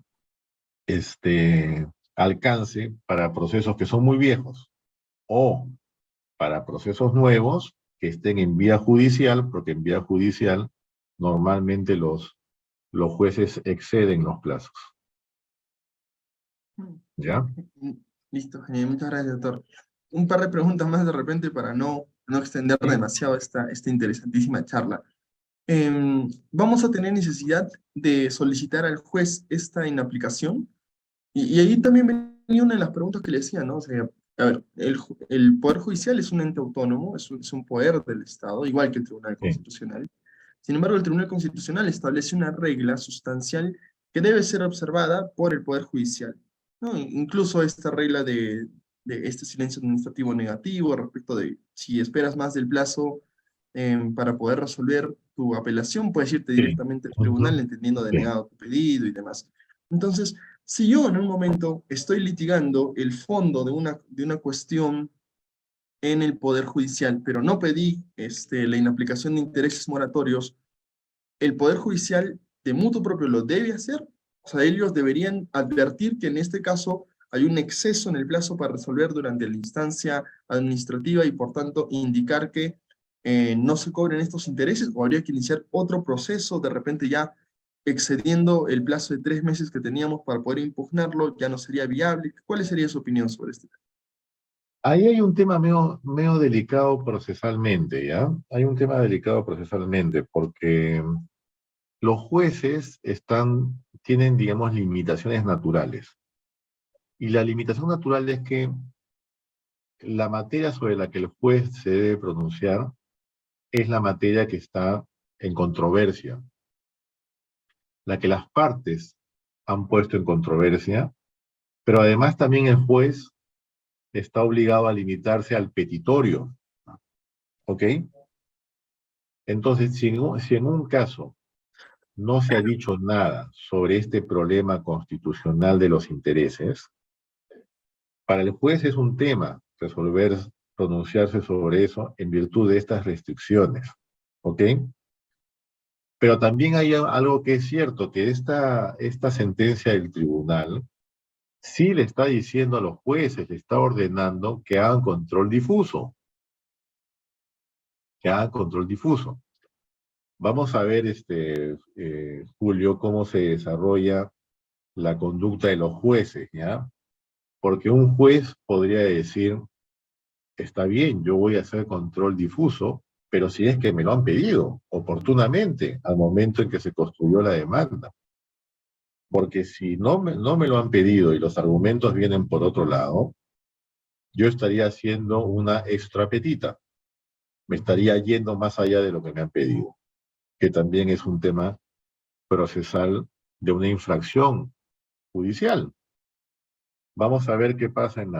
alcance para procesos que son muy viejos o para procesos nuevos que estén en vía judicial, porque en vía judicial normalmente los jueces exceden los plazos. ¿Ya? Listo, genial. Muchas gracias, doctor. Un par de preguntas más de repente para no extender demasiado esta interesantísima charla. ¿Vamos a tener necesidad de solicitar al juez esta inaplicación? Y ahí también venía una de las preguntas que le decía, ¿no? O sea, a ver, el Poder Judicial es un ente autónomo, es un poder del Estado, igual que el Tribunal Sí. Constitucional. Sin embargo, el Tribunal Constitucional establece una regla sustancial que debe ser observada por el Poder Judicial, ¿no? Incluso esta regla de este silencio administrativo negativo respecto de si esperas más del plazo para poder resolver tu apelación, puedes irte Sí. directamente al tribunal entendiendo Sí. denegado tu pedido y demás. Entonces, si yo en un momento estoy litigando el fondo de una cuestión en el Poder Judicial, pero no pedí la inaplicación de intereses moratorios, ¿el Poder Judicial de mutuo propio lo debe hacer? O sea, ellos deberían advertir que en este caso hay un exceso en el plazo para resolver durante la instancia administrativa y por tanto indicar que no se cobren estos intereses, o habría que iniciar otro proceso, de repente ya excediendo el plazo de 3 meses que teníamos para poder impugnarlo, ya no sería viable. ¿Cuál sería su opinión sobre este tema? Ahí hay un tema medio delicado procesalmente, ¿ya? Hay un tema delicado procesalmente, porque los jueces tienen, digamos, limitaciones naturales. Y la limitación natural es que la materia sobre la que el juez se debe pronunciar es la materia que está en controversia, la que las partes han puesto en controversia, pero además también el juez está obligado a limitarse al petitorio, ¿ok? Entonces, si en un caso no se ha dicho nada sobre este problema constitucional de los intereses, para el juez es un tema pronunciarse sobre eso en virtud de estas restricciones, ¿ok? Pero también hay algo que es cierto, que esta sentencia del tribunal sí le está diciendo a los jueces, le está ordenando que hagan control difuso, que hagan control difuso. Vamos a ver, Julio, cómo se desarrolla la conducta de los jueces, ¿ya? Porque un juez podría decir, está bien, yo voy a hacer control difuso, pero si es que me lo han pedido oportunamente al momento en que se construyó la demanda. Porque si no me lo han pedido y los argumentos vienen por otro lado, yo estaría haciendo una extrapetita. Me estaría yendo más allá de lo que me han pedido, que también es un tema procesal de una infracción judicial. Vamos a ver qué pasa en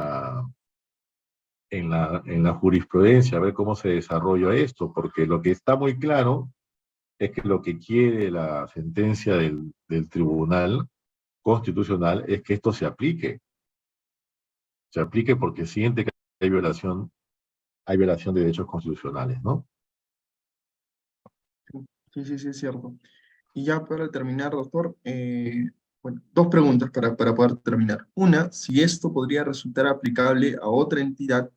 la jurisprudencia, a ver cómo se desarrolla esto, porque lo que está muy claro es que lo que quiere la sentencia del Tribunal Constitucional es que esto se aplique. Se aplique porque siente que hay violación de derechos constitucionales, ¿no? Sí, sí, sí, es cierto. Y ya para terminar, doctor, bueno, dos preguntas para poder terminar. Una, si esto podría resultar aplicable a otra entidad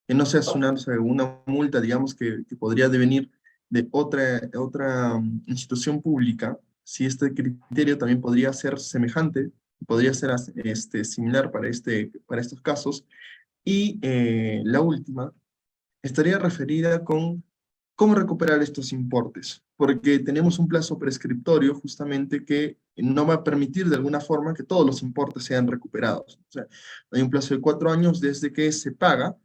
que no sea una, o sea, una multa, digamos, que podría devenir de otra institución pública, si este criterio también podría ser semejante, podría ser similar para estos casos. Y la última estaría referida con cómo recuperar estos importes, porque tenemos un plazo prescriptorio justamente que no va a permitir de alguna forma que todos los importes sean recuperados. O sea, hay un plazo de 4 años desde que se paga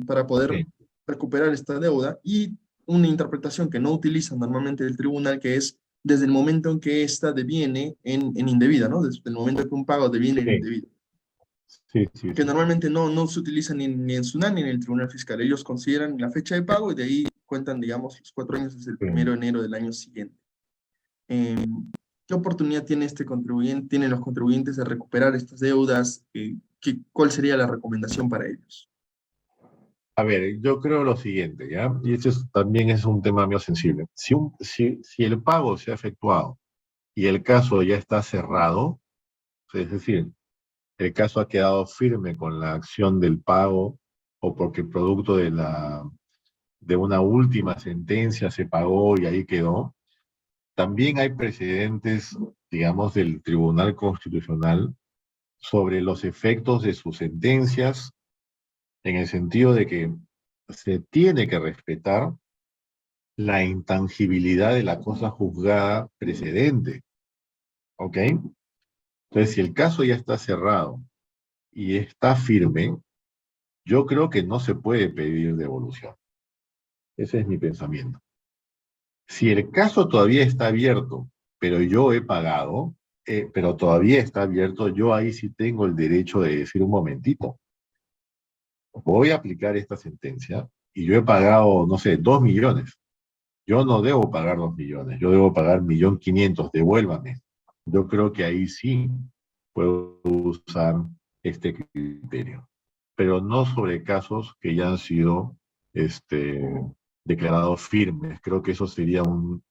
para poder Sí, recuperar esta deuda y una interpretación que no utiliza normalmente el tribunal, que es desde el momento en que ésta deviene en indebida, ¿no? Desde el momento en que un pago deviene en sí, indebido, sí, sí, que sí. normalmente no se utiliza ni en SUNAT ni en el Tribunal Fiscal. Ellos consideran la fecha de pago y de ahí cuentan, digamos, los 4 años desde el Sí. 1 de enero del año siguiente. Eh, ¿Qué oportunidad tiene este contribuyente, tienen los contribuyentes de recuperar estas deudas? ¿Cuál sería la recomendación para ellos? A ver, yo creo lo siguiente, ¿ya? Y también es un tema mío sensible. Si el pago se ha efectuado y el caso ya está cerrado, es decir, el caso ha quedado firme con la acción del pago o porque producto de una última sentencia se pagó y ahí quedó, también hay precedentes, digamos, del Tribunal Constitucional sobre los efectos de sus sentencias en el sentido de que se tiene que respetar la intangibilidad de la cosa juzgada precedente, ¿ok? Entonces, si el caso ya está cerrado y está firme, yo creo que no se puede pedir devolución. Ese es mi pensamiento. Si el caso todavía está abierto, pero yo he pagado, pero todavía está abierto, yo ahí sí tengo el derecho de decir un momentito, voy a aplicar esta sentencia y yo he pagado, no sé, 2 millones. Yo no debo pagar 2 millones, yo debo pagar 1.500.000, devuélvame. Yo creo que ahí sí puedo usar este criterio, pero no sobre casos que ya han sido declarados firmes. Creo que eso sería un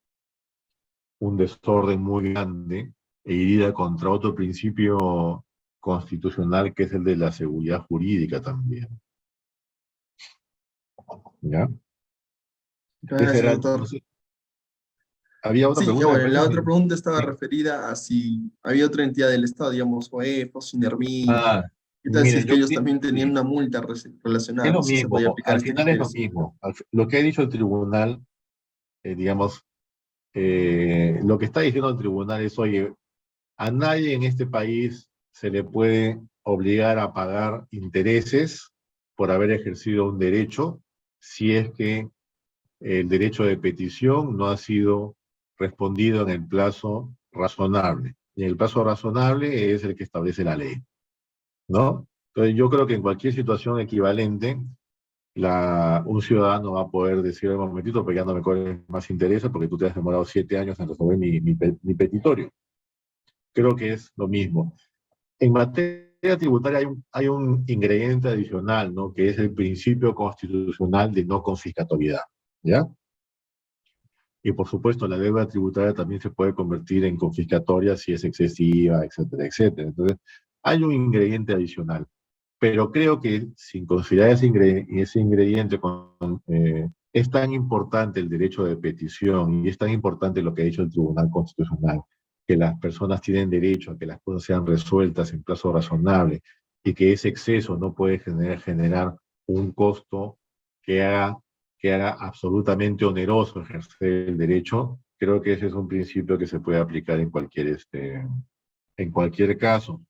desorden muy grande e iría contra otro principio constitucional que es el de la seguridad jurídica también. ¿Ya? Esa Gracias, era, no doctor. sé, ¿había otra Sí, ya pregunta? Me bueno, parece. la otra pregunta estaba Sí. referida a si había otra entidad del Estado, digamos, OEF o Sinermit. Ah, ¿Qué tal si miren, es que ellos también tenían sí, una multa es relacionada? No lo sé si se podía mismo, aplicar al este final es criterio lo similar. mismo. Lo que ha dicho el tribunal, digamos, lo que está diciendo el tribunal es, oye, a nadie en este país se le puede obligar a pagar intereses por haber ejercido un derecho si es que el derecho de petición no ha sido respondido en el plazo razonable. Y el plazo razonable es el que establece la ley, ¿no? Entonces yo creo que en cualquier situación equivalente, un ciudadano va a poder decir un momentito, pero ya no me cobres más intereses porque tú te has demorado 7 años en resolver mi petitorio. Creo que es lo mismo. En materia tributaria hay un ingrediente adicional, ¿no? Que es el principio constitucional de no confiscatoriedad, ¿ya? Y por supuesto, la deuda tributaria también se puede convertir en confiscatoria si es excesiva, etcétera, etcétera. Entonces, hay un ingrediente adicional. Pero creo que sin considerar ese ingrediente, es tan importante el derecho de petición y es tan importante lo que ha dicho el Tribunal Constitucional, que las personas tienen derecho a que las cosas sean resueltas en plazo razonable y que ese exceso no puede generar un costo que haga, que haga absolutamente oneroso ejercer el derecho. Creo que ese es un principio que se puede aplicar en cualquier caso.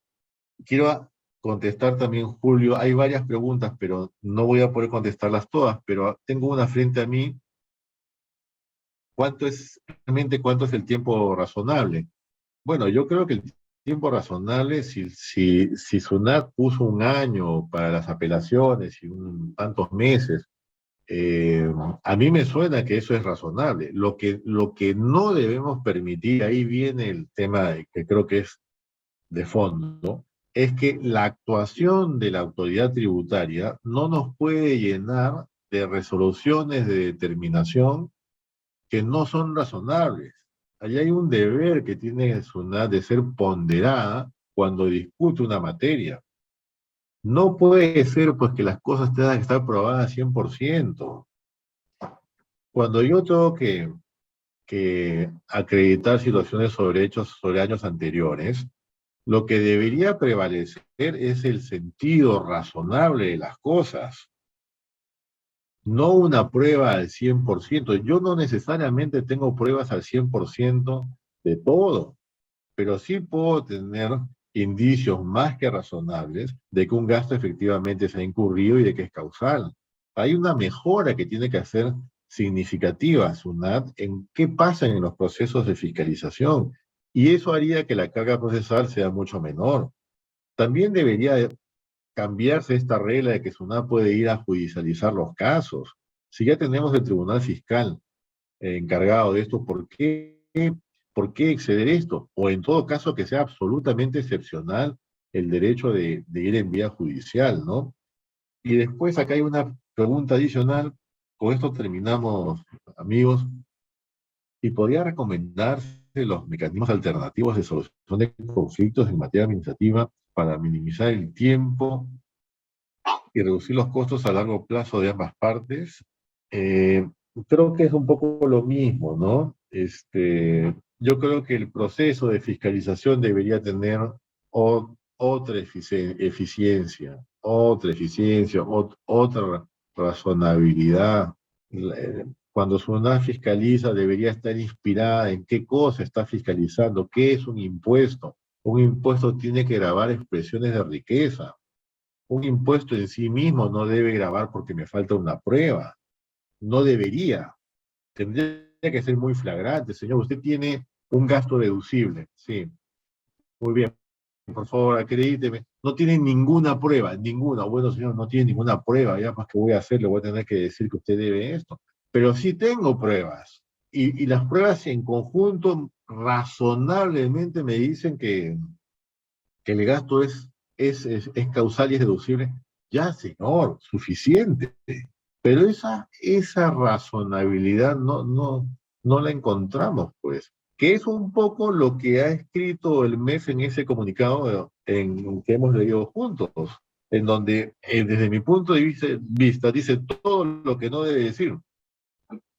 Quiero contestar también, Julio. Hay varias preguntas, pero no voy a poder contestarlas todas, pero tengo una frente a mí. ¿Cuánto es el tiempo razonable? Bueno, yo creo que el tiempo razonable, si SUNAT puso un año para las apelaciones y tantos meses, A mí me suena que eso es razonable. Lo que no debemos permitir, ahí viene el tema que creo que es de fondo, es que la actuación de la autoridad tributaria no nos puede llenar de resoluciones de determinación que no son razonables. Allí hay un deber que tiene SUNAT de ser ponderada cuando discute una materia. No puede ser pues que las cosas tengan que estar probadas 100%. Cuando yo tengo que acreditar situaciones sobre hechos sobre años anteriores, lo que debería prevalecer es el sentido razonable de las cosas, no una prueba al 100%. Yo no necesariamente tengo pruebas al 100% de todo, pero sí puedo tener indicios más que razonables de que un gasto efectivamente se ha incurrido y de que es causal. Hay una mejora que tiene que hacer significativa, SUNAT, en qué pasa en los procesos de fiscalización, y eso haría que la carga procesal sea mucho menor. También debería cambiarse esta regla de que SUNAT puede ir a judicializar los casos. Si ya tenemos el Tribunal Fiscal encargado de esto, ¿por qué exceder esto? O en todo caso que sea absolutamente excepcional el derecho de ir en vía judicial, ¿no? Y después acá hay una pregunta adicional, con esto terminamos, amigos, y podría recomendarse los mecanismos alternativos de solución de conflictos en materia administrativa para minimizar el tiempo y reducir los costos a largo plazo de ambas partes. Eh, Creo que es un poco lo mismo, ¿no? Yo creo que el proceso de fiscalización debería tener otra razonabilidad. Cuando SUNAT fiscaliza, debería estar inspirada en qué cosa está fiscalizando, qué es un impuesto. Un impuesto tiene que gravar expresiones de riqueza. Un impuesto en sí mismo no debe grabar porque me falta una prueba. No debería. Tendría que ser muy flagrante. Señor, usted tiene un gasto deducible. Sí, muy bien. Por favor, acredíteme. No tiene ninguna prueba, ninguna. Bueno, señor, no tiene ninguna prueba. Ya más que voy a hacer, le voy a tener que decir que usted debe esto. Pero sí tengo pruebas. Y las pruebas en conjunto razonablemente me dicen que el gasto es causal y es deducible. Ya, señor, suficiente. Pero esa razonabilidad no la encontramos, pues. Que es un poco lo que ha escrito el MEF en ese comunicado que hemos leído juntos, en donde, desde mi punto de vista, dice todo lo que no debe decir.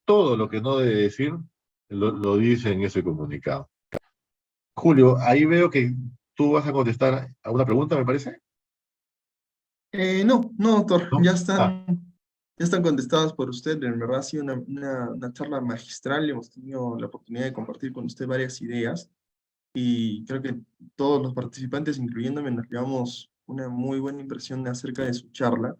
Todo lo que no debe decir lo dice en ese comunicado. Julio, ahí veo que tú vas a contestar a una pregunta, me parece. No, doctor, ¿No? ya están contestadas por usted. En verdad ha sido una charla magistral. Hemos tenido la oportunidad de compartir con usted varias ideas y creo que todos los participantes, incluyéndome, nos llevamos una muy buena impresión acerca de su charla,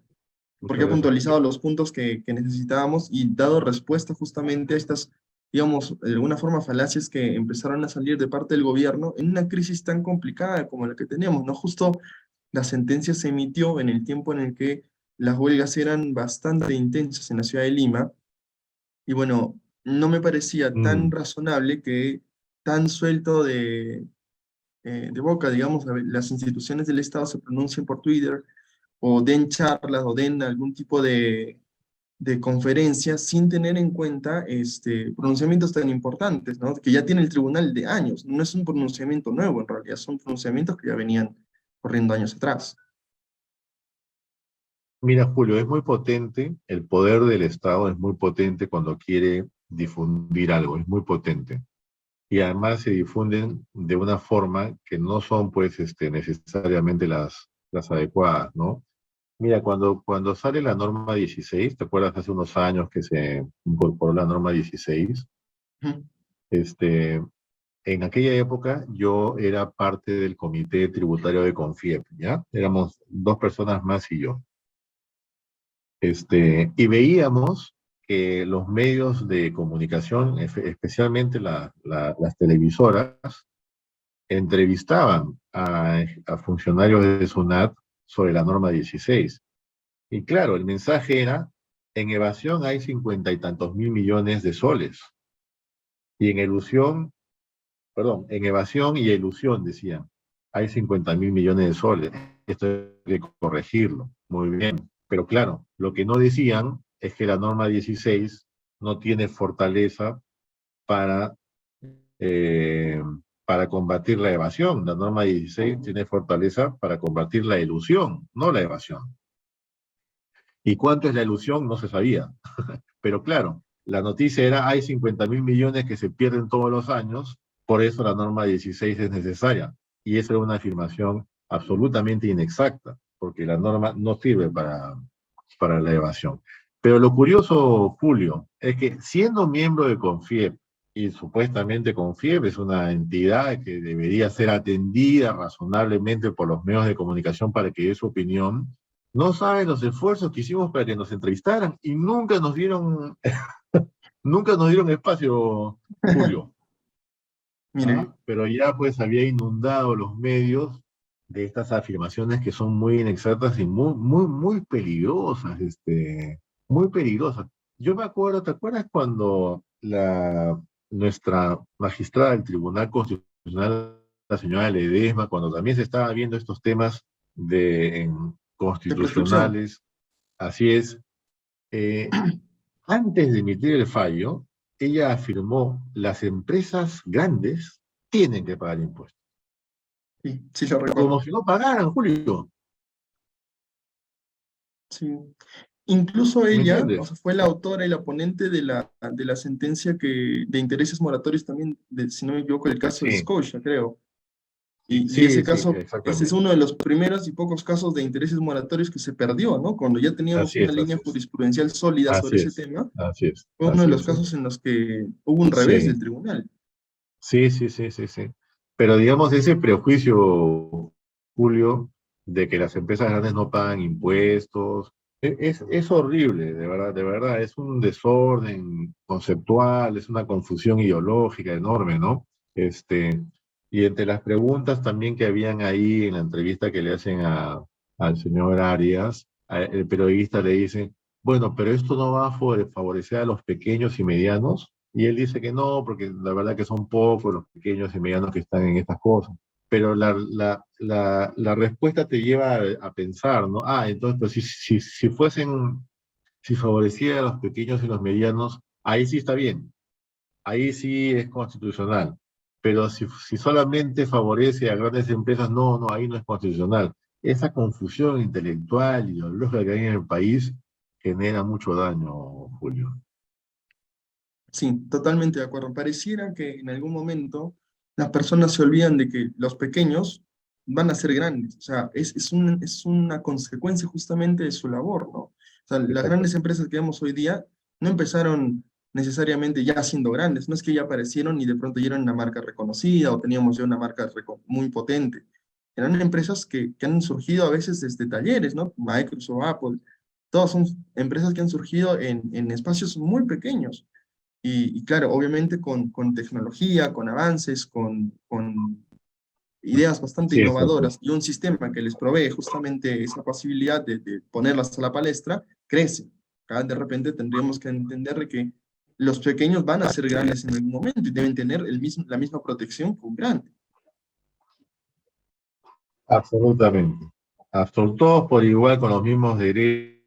porque Muchas ha gracias. puntualizado los puntos que necesitábamos y dado respuesta justamente a estas, digamos, de alguna forma falacias que empezaron a salir de parte del gobierno en una crisis tan complicada como la que tenemos, ¿no? Justo la sentencia se emitió en el tiempo en el que las huelgas eran bastante intensas en la ciudad de Lima, y bueno, no me parecía tan Mm. razonable que tan suelto de boca, digamos, las instituciones del Estado se pronuncien por Twitter o den charlas o den algún tipo de conferencia sin tener en cuenta pronunciamientos tan importantes, ¿no? Que ya tiene el tribunal de años. No es un pronunciamiento nuevo, en realidad, son pronunciamientos que ya venían corriendo años atrás. Mira, Julio, es muy potente, el poder del Estado es muy potente cuando quiere difundir algo, es muy potente. Y además se difunden de una forma que no son, pues, necesariamente las adecuadas, ¿no? Mira, cuando sale la norma 16, ¿te acuerdas hace unos años que se incorporó la norma 16? Ujú. Este, en aquella época yo era parte del comité tributario de Confiep, ¿ya? Éramos dos personas más y yo. Y veíamos que los medios de comunicación, especialmente las televisoras, entrevistaban a funcionarios de SUNAT sobre la norma 16. Y claro, el mensaje era, en evasión hay 50 y tantos mil millones de soles. Y en elusión, perdón, en evasión y elusión, decían, hay 50.000 millones de soles. Esto hay que corregirlo. Muy bien. Pero claro, lo que no decían es que la norma 16 no tiene fortaleza para, eh, para combatir la evasión. La norma 16 tiene fortaleza para combatir la elusión, no la evasión. ¿Y cuánto es la elusión? No se sabía. Pero claro, la noticia era hay 50.000 millones que se pierden todos los años, por eso la norma 16 es necesaria. Y esa era una afirmación absolutamente inexacta, porque la norma no sirve para la evasión. Pero lo curioso, Julio, es que siendo miembro de CONFIEP, y supuestamente CONFIEP es una entidad que debería ser atendida razonablemente por los medios de comunicación para que dé su opinión, no saben los esfuerzos que hicimos para que nos entrevistaran y nunca nos dieron espacio, Julio. Mire, ¿Ah? Pero ya pues había inundado los medios de estas afirmaciones que son muy inexactas y muy, muy, muy peligrosas, muy peligrosas. Yo me acuerdo, ¿te acuerdas cuando nuestra magistrada del Tribunal Constitucional, la señora Ledesma, cuando también se estaba viendo estos temas de prescripción. constitucionales, así es, eh, antes de emitir el fallo, ella afirmó, las empresas grandes tienen que pagar impuestos. Sí, sí lo Como recuerdo. si no pagaran, Julio. Sí. Incluso ¿Me ella, o entiendes? sea, fue la autora y la ponente de la sentencia de intereses moratorios también, si no me equivoco, el caso de Sí, Scotia, creo. Y ese sí, sí, caso, ese es exactamente. uno de los primeros y pocos casos de intereses moratorios que se perdió, ¿no? Cuando ya teníamos Así una es, línea así es. jurisprudencial sólida sobre Así ese es, tema, así es, fue uno de así los es. casos en los que hubo un revés Sí, del tribunal. sí, sí, sí, sí, sí. Pero digamos, ese prejuicio, Julio, de que las empresas grandes no pagan impuestos, es horrible, de verdad, es un desorden conceptual, es una confusión ideológica enorme, ¿no? Este, y entre las preguntas también que habían ahí en la entrevista que le hacen al señor Arias, el periodista le dice, bueno, pero esto no va a favorecer a los pequeños y medianos. Y él dice que no, porque la verdad que son pocos los pequeños y medianos que están en estas cosas. Pero la respuesta te lleva a pensar, ¿no? Ah, entonces, pues si fuesen, si favoreciera a los pequeños y los medianos, ahí sí está bien, ahí sí es constitucional. Pero si solamente favorece a grandes empresas, no, no, ahí no es constitucional. Esa confusión intelectual y ideológica que hay en el país genera mucho daño, Julio. Sí, totalmente de acuerdo. Pareciera que en algún momento las personas se olvidan de que los pequeños van a ser grandes. O sea, es una consecuencia justamente de su labor, ¿no? O sea, las grandes Exactamente. empresas que vemos hoy día no empezaron necesariamente ya siendo grandes. No es que ya aparecieron y de pronto ya eran una marca reconocida o teníamos ya una marca muy potente. Eran empresas que han surgido a veces desde talleres, ¿no? Microsoft, Apple. Todas son empresas que han surgido en espacios muy pequeños y claro, obviamente con tecnología, con avances, con ideas bastante Sí, exacto. innovadoras y un sistema que les provee justamente esa posibilidad de ponerlas a la palestra, crece. Acá de repente tendríamos que entender de que los pequeños van a ser grandes en algún momento y deben tener la misma protección que un grande. Absolutamente. Todos por igual con los mismos derechos,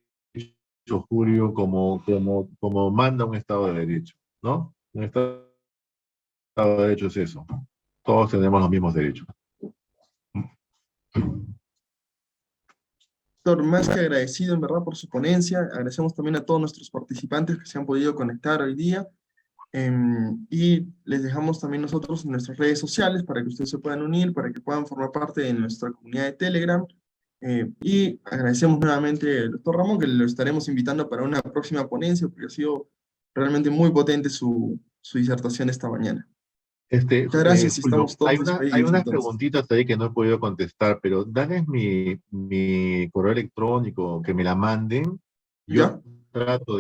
Julio, como manda un Estado de Derecho, ¿no? Un Estado de Derecho es eso. Todos tenemos los mismos derechos. Doctor, más que agradecido en verdad por su ponencia, agradecemos también a todos nuestros participantes que se han podido conectar hoy día. Y les dejamos también nosotros en nuestras redes sociales para que ustedes se puedan unir, para que puedan formar parte de nuestra comunidad de Telegram. Y agradecemos nuevamente al doctor Ramón, que lo estaremos invitando para una próxima ponencia, porque ha sido realmente muy potente su disertación esta mañana. Muchas gracias y Julio, estamos todos hay despedidos unas entonces. preguntitas ahí que no he podido contestar, pero dale mi correo electrónico, que me la manden. Yo ¿Ya? trato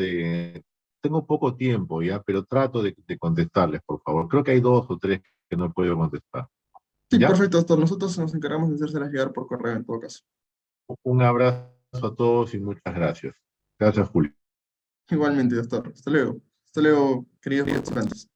tengo poco tiempo ya, pero trato de contestarles, por favor. Creo que hay dos o tres que no he podido contestar. Sí, ¿Ya? perfecto, doctor. Nosotros nos encargamos de hacérselas llegar por correo en todo caso. Un abrazo a todos y muchas gracias. Gracias, Julio. Igualmente, doctor. Hasta luego. Hasta luego, queridos participantes.